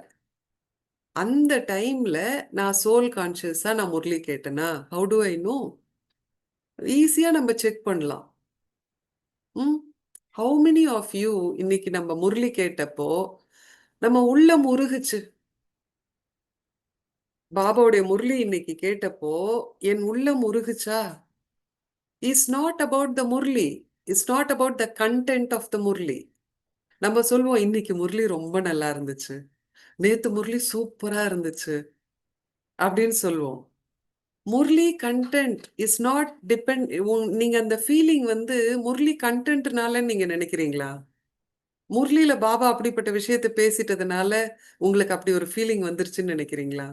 Speaker 1: அந்த டைம்ல நான் சோல் கான்சியஸா நான் முரளி கேட்டேனா, how do I know? ஈஸியா நம்ம செக் பண்ணலாம். ஹவு மெனி ஆஃப் யூ இன்னைக்கு நம்ம முரளி கேட்டப்போ நம்ம உள்ளம் உருகுச்சு? பாபாவுடைய முரளி இன்னைக்கு கேட்டப்போ என் உள்ளம் உருகுச்சா? It's not about the Murli, it's not about the content of the Murli. நம்ம சொல்லுவோம், இன்னைக்கு முரளி ரொம்ப நல்லா இருந்துச்சு, நேத்து முரளி சூப்பரா இருந்துச்சு அப்படின்னு சொல்லுவோம். Murali content is not depend. நீங்க அந்த ஃபீலிங் வந்து முரளி கண்டென்ட்னால நீங்க நினைக்கிறீங்களா? முரளியில பாபா அப்படிப்பட்ட விஷயத்தை பேசிட்டதுனால உங்களுக்கு அப்படி ஒரு ஃபீலிங் வந்துருச்சுன்னு நினைக்கிறீங்களா?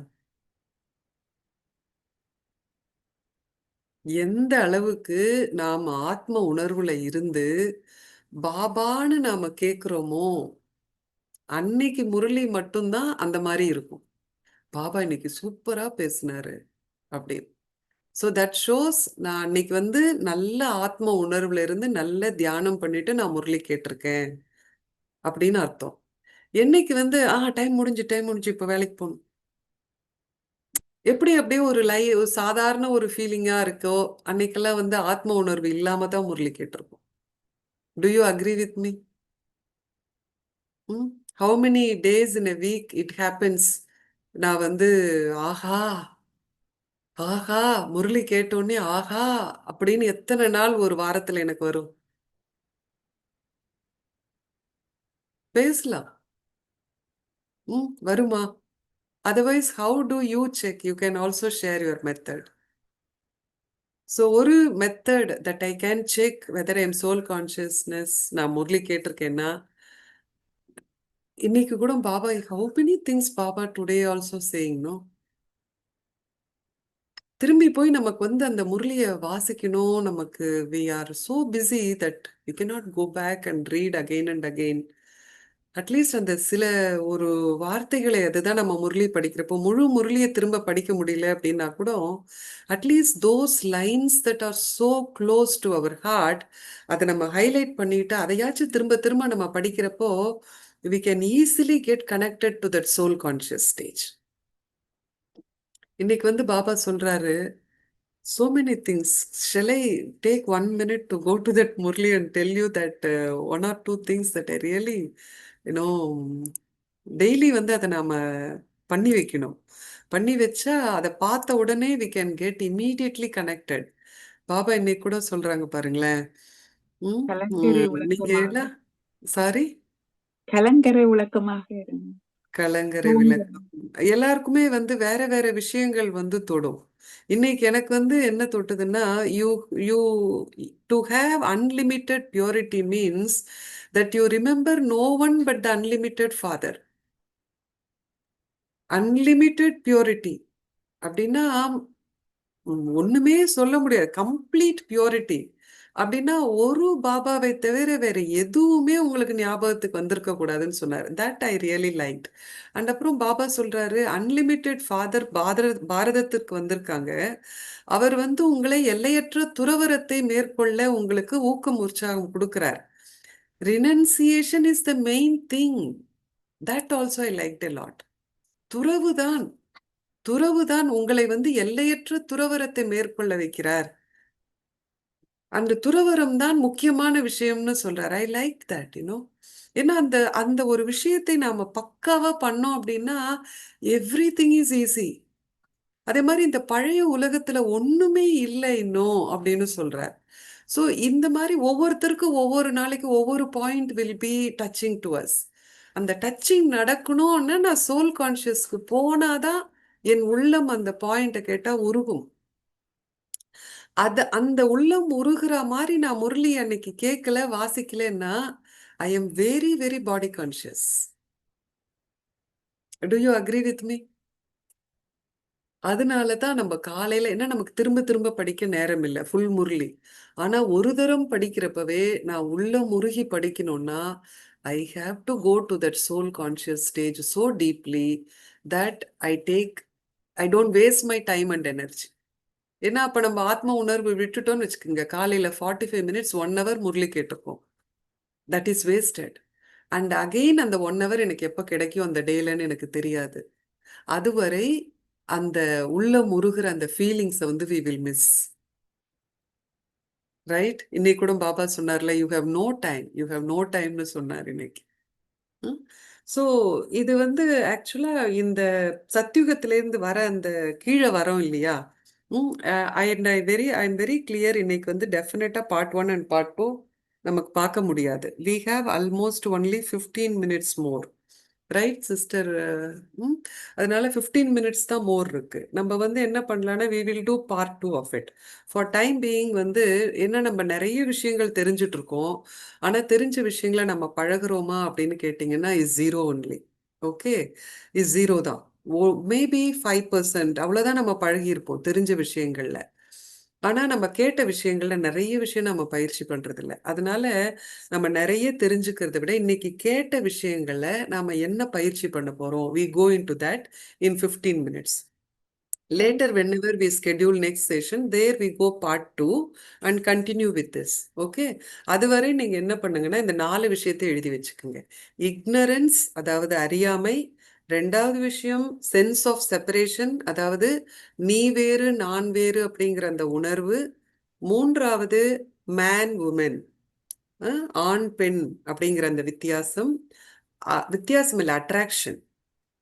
Speaker 1: எந்த அளவுக்கு நாம ஆத்ம உணர்வுல இருந்து பாபான்னு நாம கேக்குறோமோ அன்னைக்கு முரளி மட்டும்தான் அந்த மாதிரி இருக்கும். பாபா இன்னைக்கு சூப்பரா பேசினாரு அப்படின்னு. ஸோ தட் ஷோஸ் நான் அன்னைக்கு வந்து நல்ல ஆத்ம உணர்வுல இருந்து நல்ல தியானம் பண்ணிட்டு நான் முரளி கேட்டிருக்கேன் அப்படின்னு அர்த்தம். என்னைக்கு வந்து டைம் முடிஞ்சு இப்போ வேலைக்கு போகணும், எப்படி அப்படியே ஒரு சாதாரண ஒரு ஃபீலிங்கா இருக்கோ, அன்னைக்கெல்லாம் வந்து ஆத்ம உணர்வு இல்லாம தான் முரளி கேட்டிருக்கோம். To you agree with me? How many days in a week it happens, நான் வந்து ஆஹா ஆஹா முரளி கேட்டோன்னே ஆஹா அப்படின்னு எத்தனை நாள் ஒரு வாரத்துல எனக்கு வரும்? பேசலாம். வருமா? Otherwise how do you check? You can also share your method. So ஒரு method that I can check whether I am soul consciousness, நான் முரளி கேட்டிருக்கேன்னா, இன்னைக்கு கூட Baba how many things Baba today also saying, no? திரும்பி போய் நமக்கு வந்து அந்த முரளியை வாசிக்கணும். நமக்கு we are so busy that you cannot go back and read again and again. At least அந்த சில ஒரு வார்த்தைகளை, அதுதான் நம்ம முரளி படிக்கிறப்போ முழு முரளியை திரும்ப படிக்க முடியல அப்படின்னா கூட at least those lines that are so close to our heart, அதை நம்ம ஹைலைட் பண்ணிட்டு அதையாச்சும் திரும்ப திரும்ப நம்ம படிக்கிறப்போ we can easily get connected to that soul conscious stage. இன்னைக்கு வந்து பாபா சொல்றாரு, so many things. Shall I take 1 minute to go to that Murli and tell you that one or two things that I really, you know, daily வந்து அதை நாம பண்ணி வைக்கணும். பண்ணி வச்சா அதை பார்த்த உடனே we can get immediately connected. Baba இன்னைக்கு கூட சொல்றாங்க பாருங்களேன்.
Speaker 2: கலங்கரை
Speaker 1: நீங்க
Speaker 2: விளக்கமாக
Speaker 1: எல்லாம் சாரி
Speaker 2: கலங்கரை விளக்கமாக இருங்க.
Speaker 1: கலங்கரை விளக்கம் எல்லாருக்குமே வந்து வேற வேற விஷயங்கள் வந்து தொடும். இன்னைக்கு எனக்கு வந்து என்ன தொட்டுதுன்னா, you you to have unlimited purity means that you remember no one but the unlimited father. Unlimited purity அப்படின்னா ஒண்ணுமே சொல்ல முடியாது. கம்ப்ளீட் பியூரிட்டி அப்படின்னா ஒரு பாபாவை தவிர வேற எதுவுமே உங்களுக்கு ஞாபகத்துக்கு வந்திருக்க கூடாதுன்னு சொன்னார். That I really like. And அப்புறம் பாபா சொல்றாரு, அன்லிமிட்டெட் ஃபாதர் பாரதத்திற்கு வந்திருக்காங்க. அவர் வந்து உங்களை எல்லையற்ற துறவரத்தை மேற்கொள்ள உங்களுக்கு ஊக்கம் உற்சாகம் கொடுக்கிறார். Renunciation is the main thing. That also I like a lot. துறவுதான் துறவுதான் உங்களை வந்து எல்லையற்ற துறவரத்தை மேற்கொள்ள வைக்கிறார். அந்த துறவரம் தான் முக்கியமான விஷயம்னு சொல்றாரு. I like that you know. ஏன்னா அந்த அந்த ஒரு விஷயத்தை நாம பக்காவா பண்ணோம் அப்படின்னா எவ்ரி திங் இஸ் ஈஸி. அதே மாதிரி இந்த பழைய உலகத்துல ஒண்ணுமே இல்லை இன்னும் அப்படின்னு சொல்றார். ஸோ இந்த மாதிரி ஒவ்வொருத்தருக்கும் ஒவ்வொரு நாளைக்கு ஒவ்வொரு point will be touching to us. அந்த டச்சிங் நடக்கணும்னா நான் சோல் கான்சியஸ்க்கு போனாதான் என் உள்ளம் அந்த பாயிண்ட்டை கேட்டா உருகும். அந்த உள்ளம் உருகுற மாதிரி நான் முரளி அன்னைக்கு கேட்கல வாசிக்கலன்னா I am very very body conscious. Do you agree with me? அதனால தான் நம்ம காலையில என்ன நமக்கு திரும்ப திரும்ப படிக்க நேரம் இல்லை ஃபுல் முரளி. ஆனா ஒரு தரம் படிக்கிறப்பவே நான் உள்ள முருகி படிக்கணும்னா I have to go to that soul conscious stage so deeply that I don't waste my time and energy. ஏன்னா அப்ப நம்ம ஆத்ம உணர்வு விட்டுட்டோம்னு வச்சுக்கோங்க, காலையில 45 மினிட்ஸ் 1 hour முரளி கேட்டிருக்கோம். That is wasted. And again அந்த 1 hour எனக்கு எப்போ கிடைக்கும் அந்த டேலன்னு எனக்கு தெரியாது. அதுவரை அந்த உள்ள முருகிற அந்த ஃபீலிங்ஸை வந்து வி வில் மிஸ். ரைட்? இன்னைக்கு கூட பாபா சொன்னார்ல, you have no time, you have no டைம்னு சொன்னார் இன்னைக்கு. ஸோ இது வந்து ஆக்சுவலா இந்த சத்யுகத்திலேருந்து வர அந்த கீழே வரோம் இல்லையா? ஐ எம் வெரி கிளியர். இன்னைக்கு வந்து டெஃபினட்டா பார்ட் 1 அண்ட் பார்ட் 2 நமக்கு பார்க்க முடியாது. We have almost only 15 minutes more. Right sister? அதனால 15 மினிட்ஸ் தான் மோர் இருக்கு. நம்ம வந்து என்ன பண்ணலாம்னா we will do part 2 of it. For time being வந்து என்ன நம்ம நிறைய விஷயங்கள் தெரிஞ்சுட்டு இருக்கோம். ஆனா தெரிஞ்ச விஷயங்களை நம்ம பழகுறோமா அப்படின்னு கேட்டிங்கன்னா is zero only. Okay, is zero தான். மேபி 5% அவ்வளோதான் நம்ம பழகியிருப்போம் தெரிஞ்ச விஷயங்கள்ல. ஆனா நம்ம கேட்ட விஷயங்கள்ல நிறைய விஷயம் நம்ம பயிற்சி பண்றது இல்ல. அதனால நம்ம நிறைய தெரிஞ்சுக்கிறத விட இன்னைக்கு கேட்ட விஷயங்களை நாம என்ன பயிற்சி பண்ண போறோம், we go into that in 15 minutes. Later, whenever we schedule next session, there we go part 2 and continue with this. Okay? அதுவரை நீங்க என்ன பண்ணுங்கன்னா இந்த 4 விஷயத்தை எழுதி வச்சுக்கோங்க. ignorance அதாவது அறியாமை. ரெண்டாவது விஷயம் சென்ஸ் ஆஃப் செப்பரேஷன், அதாவது நீ வேறு நான் வேறு அப்படிங்கிற அந்த உணர்வு. மூன்றாவது மேன் உமன், ஆண் பெண் அப்படிங்கிற அந்த வித்தியாசம். வித்தியாசம் இல்லை, அட்ராக்ஷன்.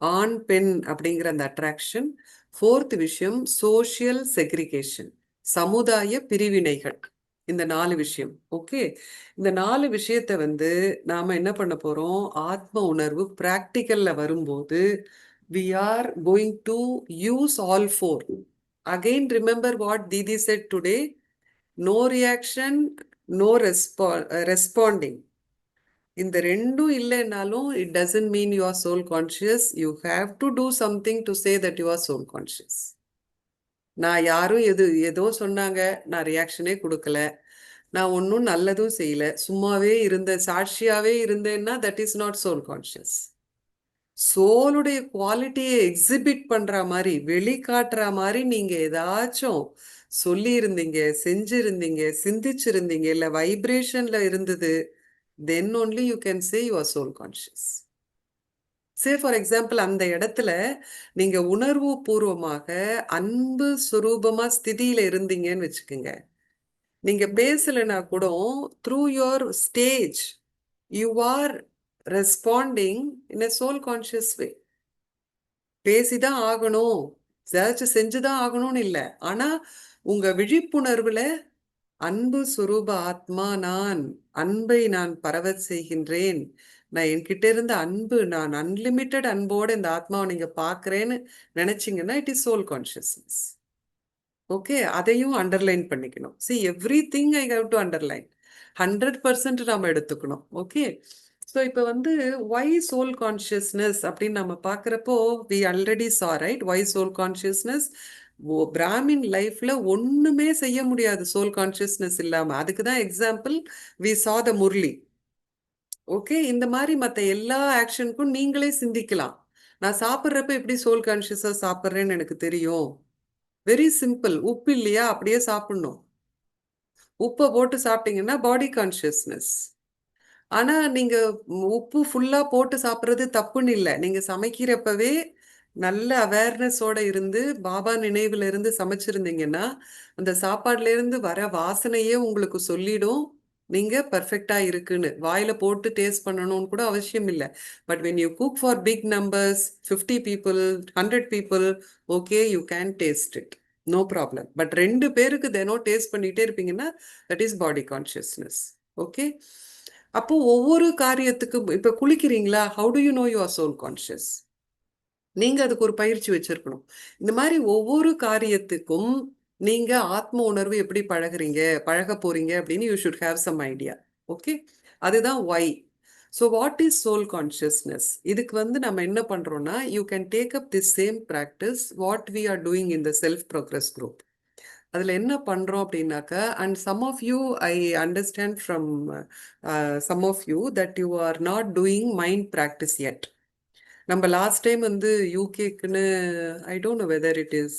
Speaker 1: ஆண் பெண் அப்படிங்கிற அந்த அட்ராக்ஷன். ஃபோர்த் விஷயம் சோஷியல் செக்ரிகேஷன், சமுதாய பிரிவினைகள். இந்த 4 விஷயம். ஓகே, இந்த 4 விஷயத்தை வந்து நாம என்ன பண்ண போறோம், ஆத்ம உணர்வு பிராக்டிக்கல்ல வரும்போது we are going to use all 4. Again, remember what Didi said today, no reaction, no responding. இந்த ரெண்டும் இல்லைன்னாலும் it doesn't mean you are soul conscious. You have to do something to say that you are soul conscious. நான் யாரும் ஏதோ சொன்னாங்க, நான் ரியாக்ஷனே கொடுக்கல, நான் ஒன்றும் நல்லதும் செய்யல, சும்மாவே இருந்த சாட்சியாவே இருந்தேன்னா that is not soul conscious. சோலுடைய குவாலிட்டியை எக்ஸிபிட் பண்ற மாதிரி, வெளிக்காட்டுற மாதிரி நீங்க ஏதாச்சும் சொல்லி இருந்தீங்க, செஞ்சிருந்தீங்க, சிந்திச்சிருந்தீங்க, இல்ல வைப்ரேஷன்ல இருந்தது, then only you can say you are soul conscious. Say for example, அந்த இடத்துல நீங்க உணர்வு பூர்வமாக அன்பு சுரூபமா ஸ்திதியில இருந்தீங்கன்னு வச்சுக்கோங்க. நீங்க பேசலைன்னா கூட through your stage you are responding in a soul conscious way. பேசிதான் ஆகணும், ஏதாச்சும் செஞ்சுதான் ஆகணும்னு இல்லை. ஆனா உங்க விழிப்புணர்வுல அன்பு சுரூப ஆத்மா நான், அன்பை நான் பரவச் செய்கின்றேன், நான் என்கிட்ட இருந்த அன்பு, நான் அன்லிமிட்டெட் அன்போட இந்த ஆத்மாவை நீங்க பாக்குறேன்னு நினைச்சீங்கன்னா it is soul consciousness. Okay, அதையும் அண்டர்லைன் பண்ணிக்கணும். see everything I have to underline. 100% நாம எடுத்துக்கணும். ஓகே, ஸோ இப்போ வந்து why soul consciousness அப்படின்னு நம்ம பார்க்குறப்போ we already saw, right? why soul consciousness? Brahmin லைஃப்ல ஒண்ணுமே செய்ய முடியாது சோல் கான்சியஸ்னஸ் இல்லாம. அதுக்கு தான் example we saw the Murali. Okay, இந்த மாதிரி மற்ற எல்லா ஆக்ஷனுக்கும் நீங்களே சிந்திக்கலாம். நான் சாப்பிட்றப்ப எப்படி சோல் கான்சியஸா சாப்பிட்றேன்னு எனக்கு தெரியும். Very simple. உப்பு இல்லையா, அப்படியே சாப்பிடணும். உப்பை போட்டு சாப்பிட்டீங்கன்னா பாடி கான்சியஸ்னஸ். ஆனா நீங்க உப்பு ஃபுல்லா போட்டு சாப்பிட்றது தப்புன்னு இல்லை. நீங்க சமைக்கிறப்பவே நல்ல அவேர்னஸோட இருந்து பாபா நினைவுல இருந்து சமைச்சிருந்தீங்கன்னா அந்த சாப்பாடுல இருந்து வர வாசனையே உங்களுக்கு சொல்லிடும் நீங்க பர்ஃபெக்டா இருக்குன்னு. வாயில போட்டு டேஸ்ட் பண்ணணும்னு கூட அவசியம் இல்லை. But when you cook for big numbers, 50 people, 100 people, okay, you can taste it, no problem. But 2 பேருக்கு தினம் டேஸ்ட் பண்ணிட்டே இருப்பீங்கன்னா that is body consciousness. Okay, அப்போ ஒவ்வொரு காரியத்துக்கும் இப்ப குளிக்கிறீங்களா, how do you know you are soul conscious? நீங்க அதுக்கு ஒரு பயிற்சி வச்சிருக்கணும். இந்த மாதிரி ஒவ்வொரு காரியத்துக்கும் நீங்க ஆத்ம உணர்வு எப்படி பழக போறீங்க அப்படின்னு you should have some idea. Okay, அதுதான் why. So what is soul consciousness? இதுக்கு வந்து நம்ம என்ன பண்றோம்னா, you can take up this same practice what we are doing in the self progress group. அதில் என்ன பண்ணுறோம் அப்படின்னாக்கா, and some of you I understand from some of you that you are not doing mind practice yet. நம்ம லாஸ்ட் டைம் வந்து யூகேக்குன்னு I don't know whether it is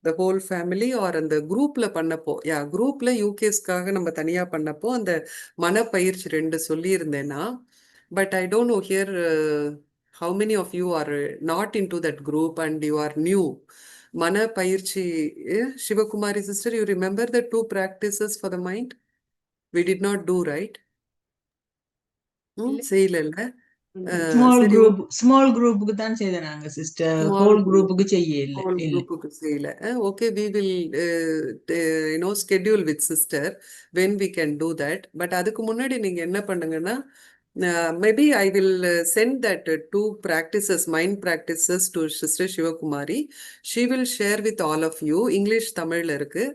Speaker 1: the whole family or அந்த குரூப்ல பண்ணப்போ, குரூப்ல யூகேஸ்க்காக நம்ம தனியாக பண்ணப்போ அந்த மனப்பயிற்சி 2 சொல்லியிருந்தேன்னா, but I don't know here how many of you are not in to that group and you are new. மனப்பயிற்சி, Shivakumari sister, you remember the 2 practices for the mind we did not do, right? செய்யல. சரி,
Speaker 3: ஸ்மால் குரூப்புக்கு தான் செய்தாங்க சிஸ்டர், ஹோல் குரூப்புக்கு செய்யல.
Speaker 1: ஹோல் குரூப்புக்கு செய்யல. Okay, we will schedule with sister when we can do that. But அதுக்கு முன்னாடி நீங்க என்ன பண்ணுங்கன்னா, maybe I will send that 2 practices, mind practices to sister Shivakumari. she will share with all of you. English தமிழ்ல இருக்கு.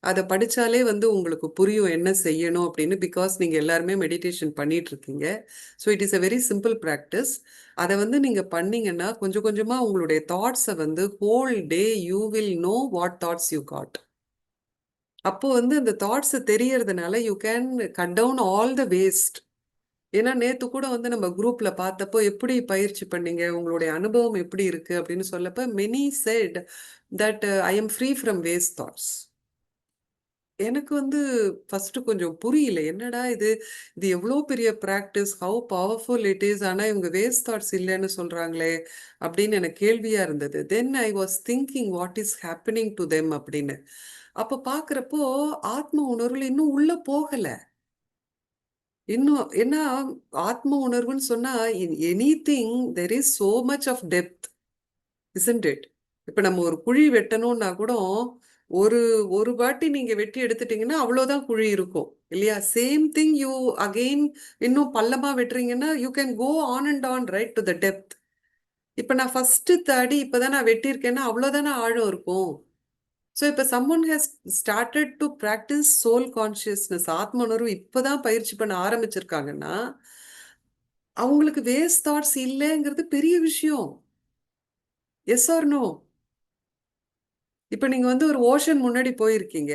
Speaker 1: அதை படிச்சாலே வந்து உங்களுக்கு புரியும் என்ன செய்யணும் அப்படின்னு. பிகாஸ் நீங்க எல்லாருமே மெடிடேஷன் பண்ணிட்டு இருக்கீங்க. So it is a very simple practice. அதை வந்து நீங்க பண்ணீங்கன்னா கொஞ்சம் கொஞ்சமா உங்களுடைய தாட்ஸை வந்து whole day you will know what thoughts you got. அப்போ வந்து அந்த தாட்ஸ் தெரியறதுனால you can cut down all the waste. ஏன்னா நேத்து கூட வந்து நம்ம குரூப்ல பார்த்தப்போ எப்படி பயிற்சி பண்ணீங்க, உங்களுடைய அனுபவம் எப்படி இருக்கு அப்படின்னு சொல்லப்ப many said that I am free from waste thoughts. எனக்கு வந்து ஃபர்ஸ்ட் கொஞ்சம் புரியல, என்னடா இது இது எவ்வளோ பெரிய practice, how powerful it is, ஆனால் இவங்க வேஸ்ட் தாட்ஸ் இல்லைன்னு சொல்றாங்களே அப்படின்னு எனக்கு கேள்வியா இருந்தது. Then I was thinking what is happening to them அப்படின்னு. அப்போ பார்க்குறப்போ ஆத்ம உணர்வுல இன்னும் உள்ள போகல. இன்னும் ஏன்னா ஆத்ம உணர்வுன்னு சொன்னா anything there is so much of depth, isn't it? இப்போ நம்ம ஒரு குழி வெட்டணும்னா கூட ஒரு ஒரு வாட்டி நீங்க வெட்டி எடுத்துட்டீங்கன்னா அவ்வளோதான் குழி இருக்கும் இல்லையா? சேம் திங் யூ அகெயின் இன்னும் பள்ளமா வெட்டுறீங்கன்னா you can go on and on right to the depth. இப்போ நான் ஃபர்ஸ்ட் அடி இப்போதான் நான் வெட்டியிருக்கேன்னா அவ்வளோதானே ஆழம் இருக்கும். ஸோ இப்போ someone has started to practice soul consciousness, ஆத்ம உணர்வு இப்போதான் பயிற்சி பண்ண ஆரம்பிச்சிருக்காங்கன்னா அவங்களுக்கு வேஸ்ட் தாட்ஸ் இல்லைங்கிறது பெரிய விஷயம். Yes or no? இப்போ நீங்க வந்து ஒரு ஓஷன் முன்னாடி போயிருக்கீங்க,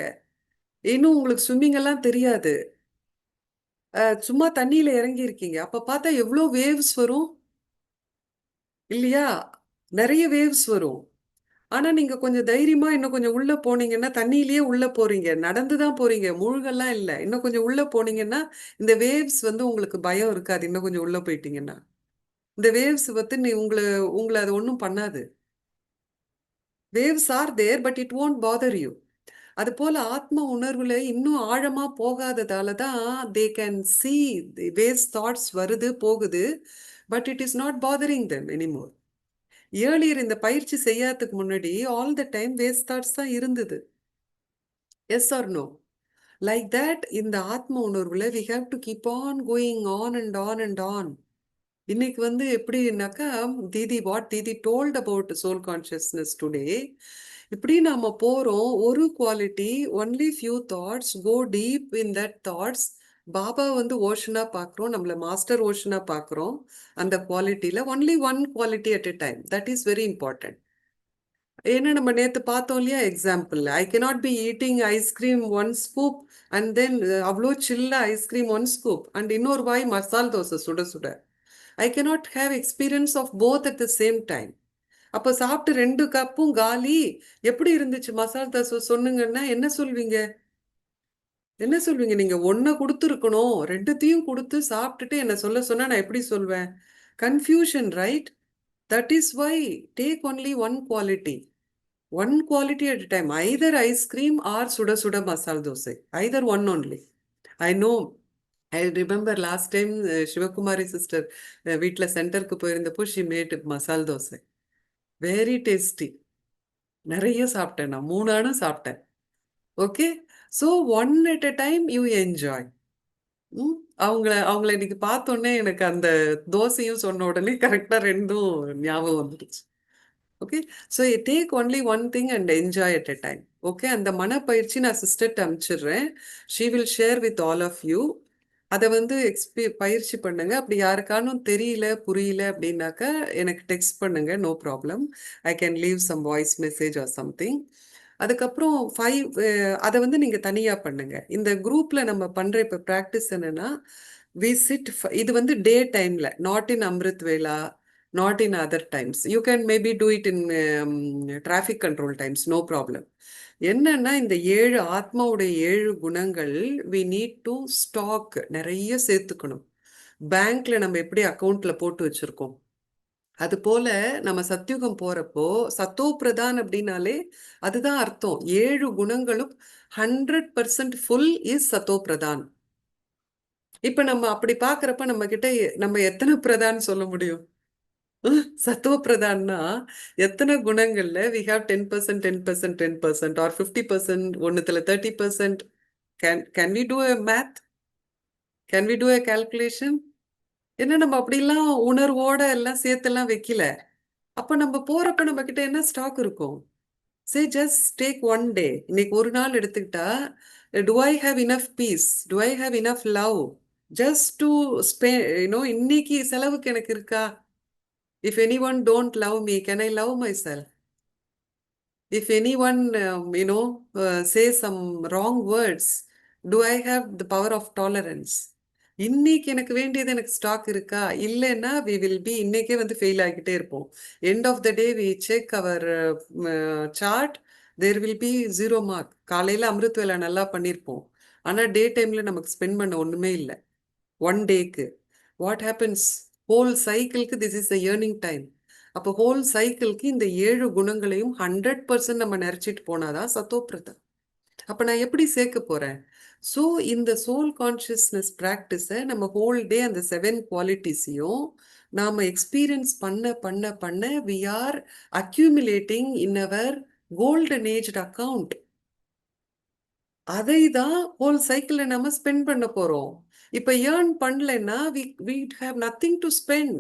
Speaker 1: இன்னும் உங்களுக்கு ஸ்விம்மிங் எல்லாம் தெரியாது, சும்மா தண்ணியில இறங்கி இருக்கீங்க. அப்ப பார்த்தா எவ்வளோ வேவ்ஸ் வரும் இல்லையா? நிறைய வேவ்ஸ் வரும். ஆனா நீங்க கொஞ்சம் தைரியமா இன்னும் கொஞ்சம் உள்ள போனீங்கன்னா தண்ணியிலேயே உள்ள போறீங்க, நடந்து தான் போறீங்க, முழுகெல்லாம் இல்லை. இன்னும் கொஞ்சம் உள்ள போனீங்கன்னா இந்த வேவ்ஸ் வந்து உங்களுக்கு பயம் இருக்காது. இன்னும் கொஞ்சம் உள்ள போயிட்டீங்கன்னா இந்த வேவ்ஸ் வந்து உங்களை உங்களை அது ஒன்றும் பண்ணாது. Waves are there but it won't bother you. அது போல ஆத்ம உணர்வுல இன்னும் ஆழமா போகாததால தான் they can see waste thoughts வருது போகுது, but it is not bothering them anymore. Earlier இந்த பயிற்சி செய்யாததுக்கு முன்னாடி all the time waste thoughts தான் இருந்தது. Yes or no? Like that இந்த ஆத்ம உணர்வுல we have to keep on going on and on and on. இன்னைக்கு வந்து எப்படின்னாக்கா Didi what Didi told about soul consciousness today இப்படி நாம போறோம். ஒரு quality, only few thoughts, go deep in that thoughts. Baba வந்து ஓஷனா பார்க்குறோம், நம்மள மாஸ்டர் ஓஷனா பார்க்குறோம். அந்த குவாலிட்டியில only one quality at a time. That is very important. ஏன்னா நம்ம நேத்து பார்த்தோம் இல்லையா example, I cannot be eating ice cream one scoop and then அவ்வளோ சில்ல ஐஸ்கிரீம் ஒன் ஸ்கூப் அண்ட் இன்னொரு வாய் மசால் தோசை சுட சுட. I cannot have experience of both at the same time. அப்போ சாப்பிட்டு 2 கப்பும் காலி. எப்படி இருந்துச்சு மசால் தோசை சொன்னுங்கன்னா என்ன சொல்வீங்க? என்ன சொல்வீங்க? நீங்க ஒன்ன கொடுத்துருக்கணும், 2த்தையும் கொடுத்து சாப்பிட்டுட்டு என்ன சொல்ல சொன்னா நான் எப்படி சொல்வேன்? Confusion, right? That is why take only one quality. One quality at a time, either ice cream or suda suda masala dosa, either one only. I know. I remember last time Shivakumari sister வீட்ல சென்டருக்கு போயிருந்தப்போ she made masala dosa. Very tasty. நிறைய சாப்பிட்டேன், நான் 3 ஆனா சாப்பிட்டேன். Okay, so one at a time you enjoy. அவங்கள இன்னைக்கு பார்த்தோன்னே எனக்கு அந்த தோசையும் சொன்ன உடனே கரெக்டா 2ம் ஞாபகம் வந்துடுச்சு. Okay, so take only one thing and enjoy at a time. Okay, அந்த மனப்பயிற்சி நான் சிஸ்டர்கிட்ட அனுப்பிச்சிடுறேன். She will share with all of you. அதை வந்து பயிற்சி பண்ணுங்க. அப்படி யாருக்கானும் தெரியல புரியல அப்படின்னாக்கா எனக்கு டெக்ஸ்ட் பண்ணுங்க, no problem. I can leave some voice message or something. அதுக்கப்புறம் 5 அதை வந்து நீங்க தனியா பண்ணுங்க. இந்த குரூப்ல நம்ம பண்ற இப்போ ப்ராக்டிஸ் என்னன்னா, வி சிட். இது வந்து டே டைம்ல, not in Amrit Vela, not in other times. You can maybe do it in traffic control times, no problem. என்னன்னா இந்த 7 ஆத்மாவுடைய 7 குணங்கள் we need to stock, நிறைய சேர்த்துக்கணும். பேங்க்ல நம்ம எப்படி அக்கௌண்ட்ல போட்டு வச்சிருக்கோம், அது போல நம்ம சத்யுகம் போறப்போ சத்தோ பிரதான் அப்படின்னாலே அதுதான் அர்த்தம். 7 குணங்களும் 100% ஃபுல் இஸ் சத்தோ பிரதான். இப்ப நம்ம அப்படி பாக்குறப்ப நம்ம கிட்ட நம்ம எத்தனை பிரதான் சொல்ல முடியும்? சத்துவ பிரதான்னா எத்தனை குணங்கள்ல we have 10%, 10%, 10% or 50%, ஒண்ணுத்துல 30%. Can we do a math? Can we do a calculation? என்ன நம்ம அப்படிலாம் உணர்வோட எல்லாம் சேர்த்தெல்லாம் வைக்கல. அப்ப நம்ம போறப்ப நம்ம கிட்ட என்ன ஸ்டாக் இருக்கும்? Say just take one day. இன்னைக்கு ஒரு நாள் எடுத்துக்கிட்டா, do I have enough peace? Do I have enough love? Just to spend, இன்னைக்கு செலவுக்கு எனக்கு இருக்கா? If anyone don't love me, can I love myself? If anyone, say some wrong words, do I have the power of tolerance? இன்னைக்கு எனக்கு வேண்டியது எனக்கு ஸ்டாக் இருக்கா? இல்லைன்னா we will be இன்னைக்கே வந்து ஃபெயில் ஆகிட்டே இருப்போம். End of the day we check our chart, there will be 0 mark. காலையில அமிர்த் வேலை நல்லா பண்ணியிருப்போம், ஆனா டே டைம்ல நமக்கு ஸ்பெண்ட் பண்ண ஒண்ணுமே இல்லை. ஒன் டேக்கு வாட் ஹேப்பன்ஸ்? ஹோல் சைக்கிளுக்கு this is the earning time. அப்போ ஹோல் சைக்கிளுக்கு இந்த 7 குணங்களையும் 100% நம்ம நிறைச்சிட்டு போனாதான் சத்தோப்பிரதம். அப்ப நான் எப்படி சேர்க்க போறேன்? ஸோ இந்த சோல் கான்சியஸ்னஸ் ப்ராக்டிஸை நம்ம ஹோல் டே அந்த 7 குவாலிட்டிஸையும் நாம எக்ஸ்பீரியன்ஸ் பண்ண பண்ண பண்ண we are accumulating in our golden aged account. அதை தான் ஹோல் சைக்கிள்ல நம்ம ஸ்பெண்ட் பண்ண போறோம். இப்ப ஏர்ன் பண்ணலைன்னா we have nothing to spend.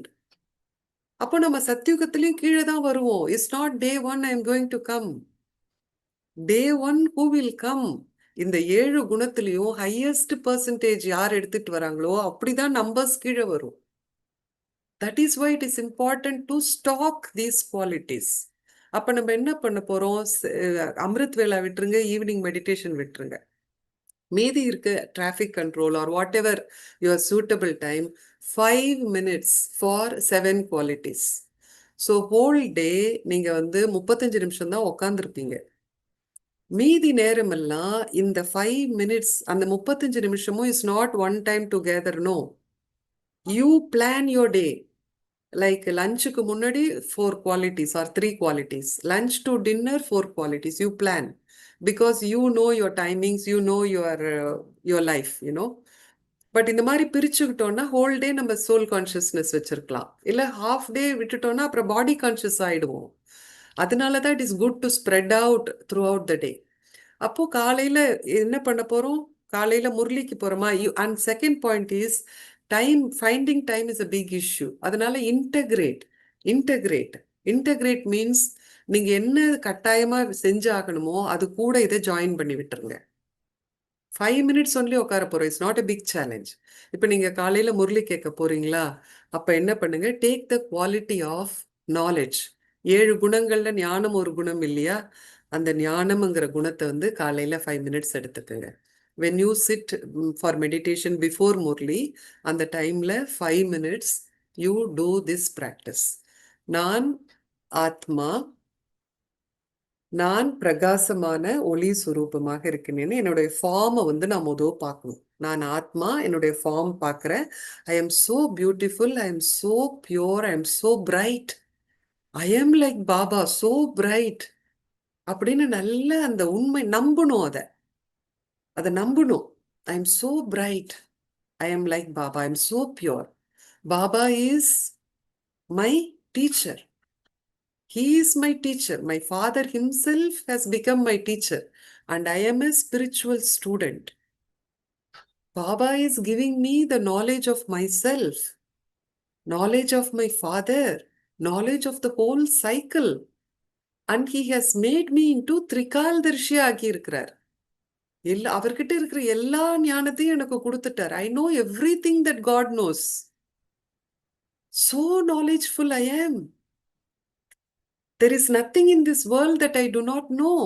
Speaker 1: அப்போ நம்ம சத்தியுகத்திலையும் கீழே தான் வருவோம். It's not day 1 I am going to come. Day 1 who will come? இந்த 7 குணத்திலையும் ஹையஸ்ட் பர்சன்டேஜ் யார் எடுத்துட்டு வராங்களோ அப்படிதான் நம்பர்ஸ் கீழே வரும். That is why it is important to stack these qualities. அப்ப நம்ம என்ன பண்ண போறோம்? அமிர்த் வேளா விட்டுருங்க, ஈவினிங் மெடிடேஷன் விட்டுருங்க. மீதி இருக்க traffic control or whatever your suitable time, 5 minutes for 7 qualities. So whole day நீங்க வந்து 35 நிமிஷம் தான் உட்காந்துருப்பீங்க. மீதி நேரமெல்லாம் இந்த 5 minutes, அந்த 35 நிமிஷமும் is not one time together. No, you plan your day. Like லஞ்சுக்கு முன்னாடி 4 qualities or 3 qualities, lunch to dinner 4 qualities. You plan because you know your timings, you know your life, but இந்த மாதிரி பிரிச்சுக்கிட்டோம்னா ஹோல் டே நம்ம சோல் கான்சியஸ்னஸ் வச்சிருக்கலாம். இல்லை ஹாஃப் டே விட்டுட்டோம்னா அப்புறம் பாடி கான்சியஸ் ஆயிடுவோம். அதனால தான் it is good to spread out throughout the day. அப்போ காலையில என்ன பண்ண போறோம்? காலையில முரளிக்கு போறோமா? And second point is time. Finding time is a big issue. அதனால இன்டகிரேட் மீன்ஸ் நீங்க என்ன கட்டாயமா செஞ்சாகணுமோ அது கூட இதை ஜாயின் பண்ணி விட்டுருங்க. 5 minutes only உட்கார போறோம். It's not a big challenge. இப்போ நீங்க காலையில முரளி கேட்க போறீங்களா? அப்ப என்ன பண்ணுங்க, take the quality of knowledge. 7 குணங்கள்ல ஞானம் ஒரு குணம் இல்லையா? அந்த ஞானம்ங்கிற குணத்தை வந்து காலையில 5 minutes எடுத்துக்கோங்க. when you sit for meditation before Murali, அந்த டைம்ல 5 minutes you do this practice. நான் ஆத்மா, நான் பிரகாசமான ஒளி சுரூபமாக இருக்கிறேன்னு என்னுடைய ஃபார்மை வந்து நான் முதல் பார்க்கணும். நான் ஆத்மா, என்னுடைய ஃபார்ம் பார்க்குறேன். I am so beautiful, I am so pure, I am so bright, I am like Baba, so bright அப்படின்னு நல்ல அந்த உண்மை நம்பணும். அதை நம்பணும். I am so bright, I am like Baba, I am so pure. Baba is my teacher. He is my teacher. My father himself has become my teacher, and I am a spiritual student. Baba is giving me the knowledge of myself, knowledge of my father, knowledge of the whole cycle, and he has made me into Trikaldarshi ஆகியிருக்கிறார். அவர்கிட்ட இருக்கிற எல்லா ஞானத்தையும் எனக்கு கொடுத்துட்டார். I know everything that God knows. So knowledgeful I am. There is nothing in this world that I do not know.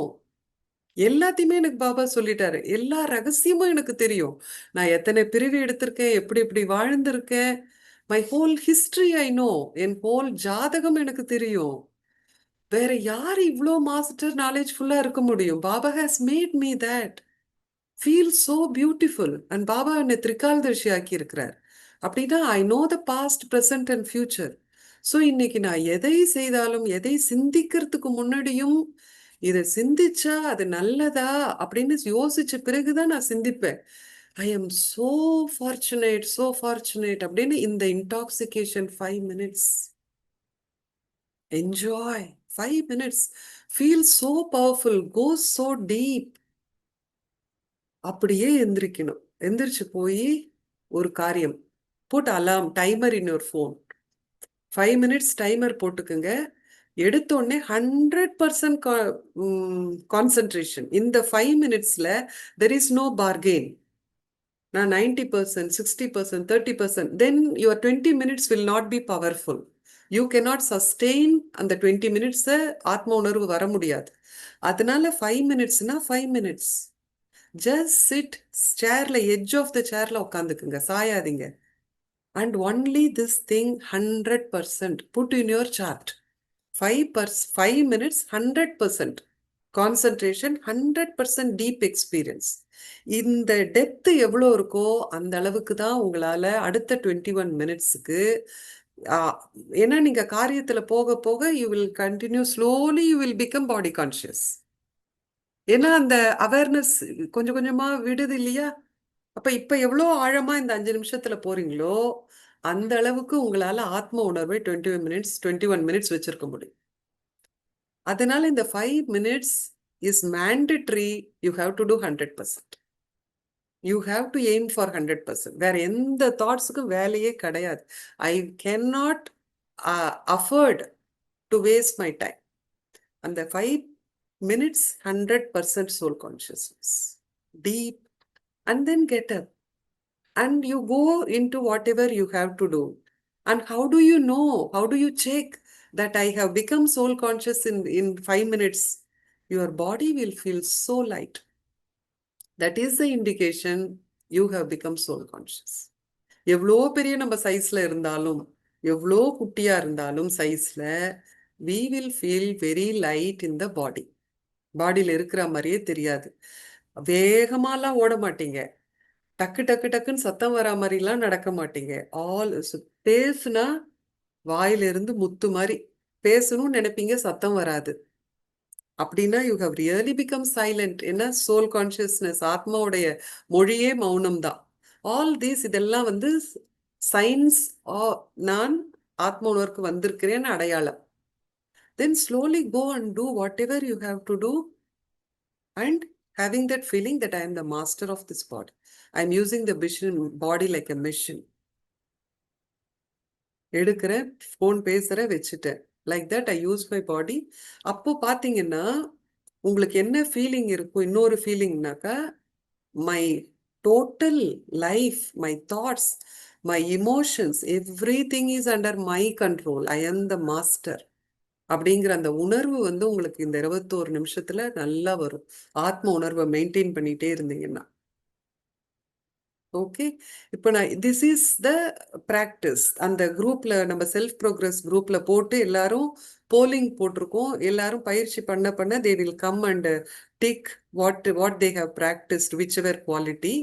Speaker 1: எல்லாத்தையுமே எனக்கு பாபா சொல்லிட்டாரு. எல்லா ரகசியமும் எனக்கு தெரியும். நான் எத்தனை பிரிவு எடுத்திருக்கேன், எப்படி எப்படி வாழ்ந்திருக்கேன். My whole history I know. என் ஹோல் ஜாதகம் எனக்கு தெரியும். வேற யார் இவ்வளோ மாஸ்டர் நாலேஜ்ஃபுல்லா இருக்க முடியும்? Baba has made me that feel so beautiful. And Baba என்னை திரிகால்தர்ஷி ஆக்கி இருக்கிறார். அப்படின்னா I know the past, present and future. So இன்னைக்கு நான் எதை செய்தாலும், எதை சிந்திக்கிறதுக்கு முன்னாடியும், இதை சிந்திச்சா அது நல்லதா அப்படின்னு யோசிச்ச பிறகுதான் நான் சிந்திப்பேன். I am so fortunate, so fortunate அப்படின்னு இந்த intoxication 5 minutes. Enjoy 5 minutes. Feel so powerful, go so deep. அப்படியே எந்திரிக்கணும். எந்திரிச்சு போய் ஒரு காரியம் போட்டு alarm, timer in your phone. 5 minutes timer போட்டுக்குங்க. எடுத்தோடனே 100% கான்சென்ட்ரேஷன். இந்த 5 minutesல தெர் இஸ் நோ பார்கெயின். நான் 90%, 60%, 30%, then your 20 minutes will not be powerful. You cannot sustain அந்த 20 minutes ஆத்ம உணர்வு வர முடியாது. அதனால 5 minutesனா 5 minutes. ஜஸ்ட் சிட், சேர்ல எட்ஜ் ஆஃப் த சேர்ல உட்காந்துக்குங்க, சாயாதீங்க. And only this thing 100% put in your chart. 5 minutes 100% concentration, 100% deep experience. இந்த டெப்த் எவ்வளோ இருக்கோ அந்த அளவுக்கு தான் உங்களால அடுத்த 21 minutesக்கு, ஏன்னா நீங்க காரியத்துல போக போக you will continue slowly, you will become body conscious. ஏன்னா அந்த அவேர்னஸ் கொஞ்சம் கொஞ்சமா விடுது இல்லையா? அப்ப இப்ப எவ்வளோ ஆழமா இந்த 5 நிமிஷத்துல போறீங்களோ அந்த அளவுக்கு உங்களால ஆத்ம உணர்வை 21 minutes வச்சிருக்க முடியும். அதனால இந்த 5 minutes is mandatory. You have to do 100%. You have to aim for 100%. வேற எந்த தாட்ஸுக்கும் வேலையே கிடையாது. I cannot afford to waste my time. அந்த 5 minutes 100% soul consciousness, deep, and then get up and you go into whatever you have to do. And how do you know, how do you check that I have become soul conscious in 5 minutes? Your body will feel so light. That is the indication you have become soul conscious. எவ்வளோ பெரிய நம்ம சைஸ்ல இருந்தாலும், எவ்வளோ குட்டியா இருந்தாலும் சைஸ்ல, we will feel very light in the body. பாடியில் இருக்கிற மாதிரியே தெரியாது. வேகமாலாம் ஓட மாட்டீங்க, டக்கு டக்கு டக்குன்னு சத்தம் வரா மாதிரிலாம் நடக்க மாட்டீங்க. பேசுனா வாயிலிருந்து முத்து மாதிரி பேசணும்னு நினைப்பீங்க, சத்தம் வராது. அப்படின்னா you have really become silent. என்ன சோல் கான்சியஸ்னஸ், ஆத்மாவுடைய மொழியே மௌனம் தான். ஆல் தீஸ் இதெல்லாம் வந்து சயின்ஸ், நான் ஆத்ம உணர்வுக்கு வந்திருக்கிறேன்னு அடையாளம். Then slowly go and do whatever you have to do, and having that feeling that I am the master of this body. I am using the body like a machine. எடுக்கிற ஃபோன் பேசுற வச்சுட்டேன், like that I use my body. அப்போ பார்த்தீங்கன்னா உங்களுக்கு என்ன ஃபீலிங் இருக்கும்? இன்னொரு ஃபீலிங்னாக்கா, my total life, my thoughts, my emotions, everything is under my control. I am the master. அப்படிங்கிற அந்த உணர்வு வந்து உங்களுக்கு இந்த 21 நிமிஷத்துல நல்லா வரும். ஆத்ம உணர்வை மெயின்டைன் பண்ணிட்டே இருந்தீங்கன்னா. ஓகே. இப்போ நான் திஸ் இஸ் த ப்ராக்டிஸ். அந்த குரூப்ல நம்ம செல்ஃப் ப்ரோக்ரஸ் குரூப்ல போட்டு எல்லாரும் போலிங் போட்டிருக்கோம். எல்லாரும் பயிற்சி பண்ண பண்ண they will come and dig what they have practised whichever quality.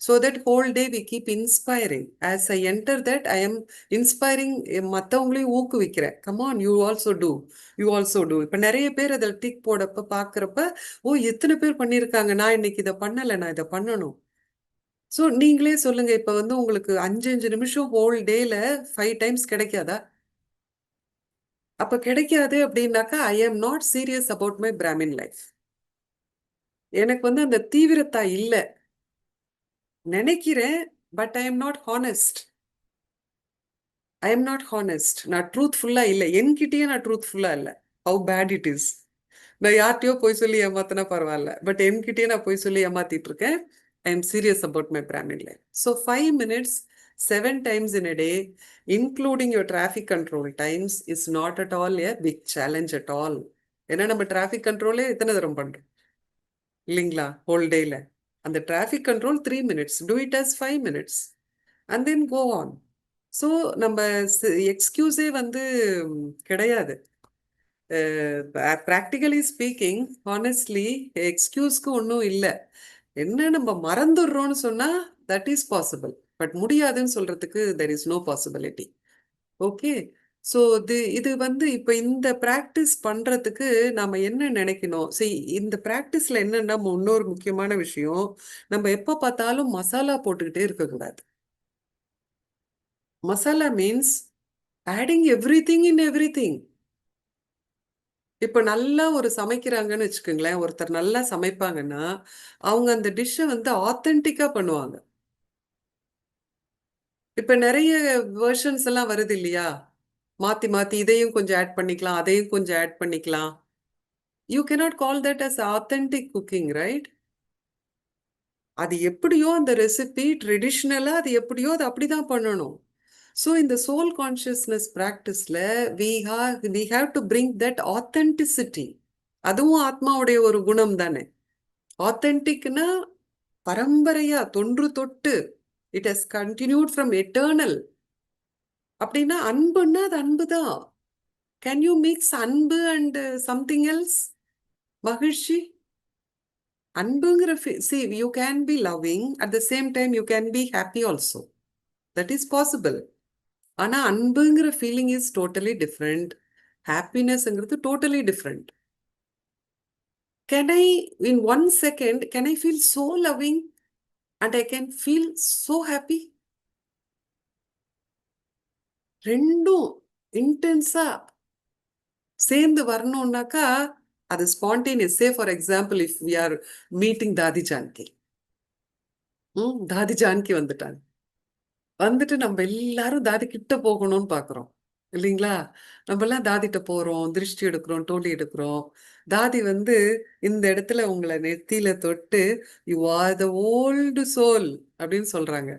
Speaker 1: So that whole day we keep inspiring. As I enter that I am inspiring. மற்றவங்களையும் ஊக்குவிக்கிறேன். Come on, you also do, you also do. இப்போ நிறைய பேர் அதில் டிக் போடப்ப பார்க்குறப்ப, ஓ எத்தனை பேர் பண்ணியிருக்காங்க, நான் இன்னைக்கு இதை பண்ணலை, நான் இதை பண்ணணும். ஸோ நீங்களே சொல்லுங்க, இப்போ வந்து உங்களுக்கு 5 நிமிஷம் ஹோல் டேல 5 டைம்ஸ் கிடைக்காதா? அப்ப கிடைக்காது அப்படின்னாக்கா I am not serious about my Brahmin life. எனக்கு வந்து அந்த தீவிரத்தா இல்லை. நினைக்கிறேன், but I am not honest. I am not honest. நான் ட்ரூத்ஃபுல்லா இல்லை. என்கிட்டயே நான் ட்ரூத்ஃபுல்லா இல்லை. How bad it is. நான் யார்கிட்டயோ போய் சொல்லி ஏமாத்தினா பரவாயில்ல, பட் என்கிட்டயே நான் போய் சொல்லி ஏமாத்திட்டு இருக்கேன். I am serious about my Brahmin life. So 5 minutes 7 times in a day, including your traffic control times, is not at all a big challenge at all. ஏன்னா நம்ம டிராஃபிக் கண்ட்ரோலே எத்தனை தரம் பண்றோம் இல்லைங்களா ஹோல் டேல? அந்த traffic control 3 minutes, do it as 5 minutes and then go on. So நம்ம எக்ஸ்கியூஸே வந்து கிடையாது. ப்ராக்டிகலி ஸ்பீக்கிங், ஹானஸ்ட்லி எக்ஸ்கியூஸ்க்கு ஒன்றும் இல்லை. என்ன நம்ம மறந்துடுறோம்னு சொன்னா தட் இஸ் பாசிபிள், பட் முடியாதுன்னு சொல்றதுக்கு there is no possibility. Okay. So இது வந்து இப்போ இந்த ப்ராக்டிஸ் பண்றதுக்கு நாம என்ன நினைக்கணும்? சரி, இந்த ப்ராக்டிஸ்ல என்னன்னா இன்னொரு முக்கியமான விஷயம், நம்ம எப்போ பார்த்தாலும் மசாலா போட்டுக்கிட்டே இருக்கக்கூடாது. மசாலா மீன்ஸ் ஆடிங் எவ்ரிதிங் இன் எவ்ரிதிங். இப்போ நல்லா ஒரு சமைக்கிறாங்கன்னு வச்சுக்கோங்களேன், ஒருத்தர் நல்லா சமைப்பாங்கன்னா அவங்க அந்த டிஷ்ஷை வந்து ஆத்தென்டிக்கா பண்ணுவாங்க. இப்போ நிறைய வெர்ஷன்ஸ் எல்லாம் வருது இல்லையா, மாத்தி மாத்தி இதையும் கொஞ்சம் ஆட் பண்ணிக்கலாம், அதையும் கொஞ்சம் ஆட் பண்ணிக்கலாம். You cannot call that as authentic cooking, right? அது எப்படியோ அந்த ரெசிபி ட்ரெடிஷ்னலா அது எப்படியோ அது அப்படிதான் பண்ணணும். ஸோ இந்த சோல் கான்ஷியஸ்னஸ் ப்ராக்டிஸ்ல we have to bring that authenticity. அதுவும் ஆத்மாவுடைய ஒரு குணம் தானே. ஆத்தென்டிக்னா பரம்பரையா தொன்று தொட்டு, it has continued from eternal. அப்படின்னா அன்புன்னா அது அன்பு தான். கேன் யூ மிக்ஸ் அன்பு அண்ட் சம்திங் எல்ஸ்? மகிழ்ச்சி அன்புங்கிற see you can be loving at the same time you can be happy also. That is possible. ஆனா அன்புங்கிற ஃபீலிங் இஸ் டோட்டலி டிஃப்ரெண்ட். ஹாப்பினஸ்ங்கிறது totally different. Can I, in 1 second, can I feel so loving and I can feel so happy? ரெண்டும் இன்டென்ஸா சேர்ந்து வரணும்னாக்கா அது spontaneous. Say for example, if we are meeting Dadi Janki, தாதி ஜானகி வந்துட்டாங்க. வந்துட்டு நம்ம எல்லாரும் தாதி கிட்ட போகணும்னு பாக்குறோம் இல்லைங்களா? நம்ம எல்லாம் தாதிட்ட போறோம், திருஷ்டி எடுக்கிறோம், டோலி எடுக்கிறோம். தாதி வந்து இந்த இடத்துல உங்களை நெத்தியில தொட்டு you are the old soul அப்படின்னு சொல்றாங்க.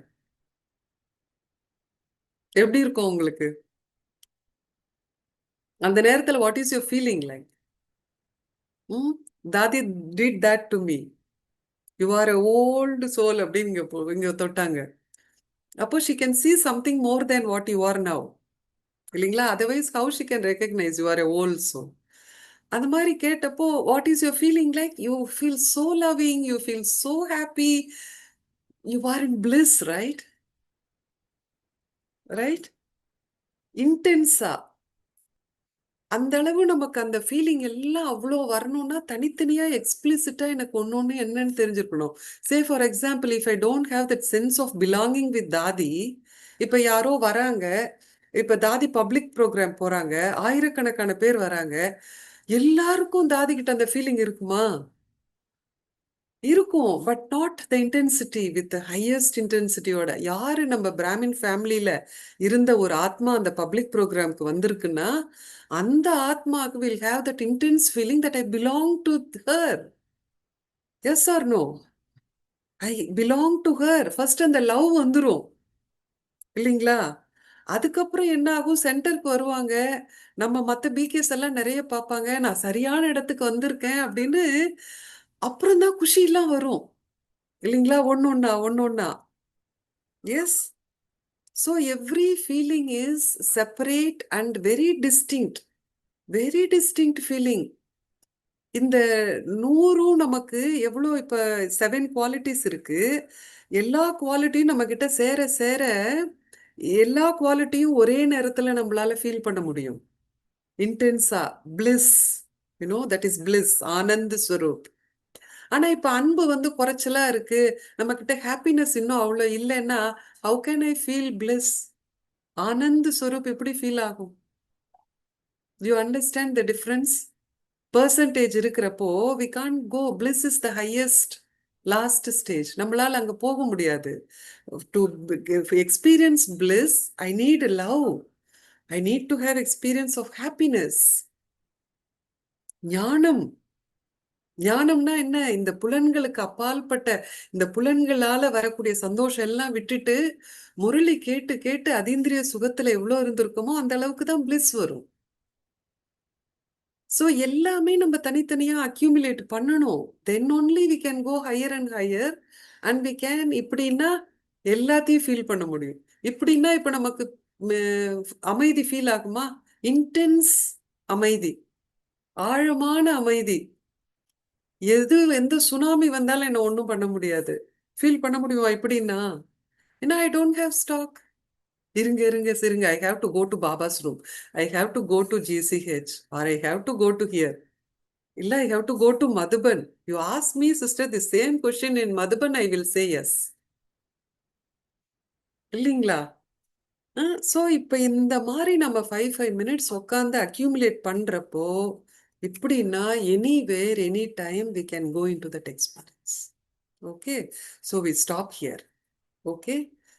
Speaker 1: எப்படி இருக்கும் உங்களுக்கு அந்த நேரத்துல? What is your feeling like? Dadi did that to me. You are a old soul அப்படின்னு இங்க தொட்டாங்க. அப்போ she can see something more than what you are now. இல்லைங்களா? Otherwise how she can recognize you are a old soul. அந்த மாதிரி கேட்டப்போ what is your feeling like? You feel so loving, you feel so happy, you are in bliss, right? Right? இன்டென்ஸா அந்த அளவு நமக்கு அந்த ஃபீலிங் எல்லாம் அவ்வளோ வரணும்னா தனித்தனியா எக்ஸ்பிளிசிட்டா எனக்கு ஒன்னொன்னு என்னன்னு தெரிஞ்சிருக்கணும். Say for example, if I don't have that sense of belonging with Dadi, இப்ப யாரோ வராங்க, இப்ப தாதி பப்ளிக் ப்ரோக்ராம் போறாங்க, ஆயிரக்கணக்கான பேர் வராங்க, எல்லாருக்கும் தாதி கிட்ட அந்த ஃபீலிங் இருக்குமா? இருக்கும். But not the intensity with highest இன்டென்சிட்டியோட. யாரு நம்ம பிராமின் ஃபேமிலியில இருந்த ஒரு ஆத்மா அந்த பப்ளிக் ப்ரோக்ராம்க்கு வந்திருக்குன்னா, அந்த ஆத்மாவுக்கு will have that intense feeling that I belong to her. Yes or no? I belong to her. First அந்த லவ் வந்துரும் இல்லைங்களா? அதுக்கப்புறம் என்ன ஆகும்? சென்டருக்கு வருவாங்க. நம்ம மத்த பிகேஸ் எல்லாம் நிறைய பார்ப்பாங்க. நான் சரியான இடத்துக்கு வந்திருக்கேன் அப்படின்னு அப்புறம் தான் குஷியெல்லாம் வரும் இல்லைங்களா? ஒன்னொன்னா ஒன்னொன்னா. Yes. So every feeling is separate and very distinct. Very distinct feeling. இந்த 100ம் நமக்கு எவ்வளோ இப்ப 7 குவாலிட்டிஸ் இருக்கு. எல்லா குவாலிட்டியும் நம்ம கிட்ட சேர சேர எல்லா குவாலிட்டியும் ஒரே நேரத்துல நம்மளால ஃபீல் பண்ண முடியும். இன்டென்ஸா பிளிஸ், தட் இஸ் பிளிஸ், ஆனந்த் ஸ்வரூப். ஆனா இப்ப அன்பு வந்து குறைச்சலா இருக்கு, நம்ம கிட்ட ஹாப்பினஸ் இன்னும் அவ்வளோ இல்லைன்னா how can I feel bliss? ஆனந்த் ஸ்வரூப் எப்படி ஃபீல் ஆகும்? You understand the difference? Percentage இருக்கிறப்போ we can go. Bliss is the highest last stage. நம்மளால அங்க போக முடியாது. To experience bliss I need love. I need to have experience of happiness. ஞானம். ஞானம்னா என்ன? இந்த புலன்களுக்கு அப்பாற்பட்ட இந்த புலன்களால வரக்கூடிய சந்தோஷம் எல்லாம் விட்டுட்டு முரளி கேட்டு கேட்டு அதீந்திரிய சுகத்துல எவ்வளவு இருந்திருக்குமோ அந்த அளவுக்கு தான் பிளிஸ் வரும். ஸோ எல்லாமே நம்ம தனித்தனியா அக்யூமுலேட் பண்ணணும். Then only we can go higher and higher and we can. இப்படின்னா எல்லாத்தையும் ஃபீல் பண்ண முடியும். இப்படின்னா இப்ப நமக்கு அமைதி ஃபீல் ஆகுமா? இன்டென்ஸ் அமைதி, ஆழமான அமைதி. எந்த சுனாமி வந்தாலும் என்ன ஒன்றும் பண்ண முடியாது. ஃபீல் பண்ண முடியுமா இப்படின்னா? ஏன்னா ஐ டோன்ட் ஹேவ் ஸ்டாக். இருங்க இருங்க சரிங்க, I have to go to Baba's room, I have to go to GCH, or I have to go to here. இல்ல, I have to go to Madhuban. You ask me sister the same question in Madhuban, I will say yes. இல்லைங்களா? ஸோ இப்போ இந்த மாதிரி நம்ம 5 minutes உட்காந்து அக்யூமுலேட் பண்றப்போ இப்படின்னா anywhere any time we can go in to that experience. Okay, so we stop here. Okay.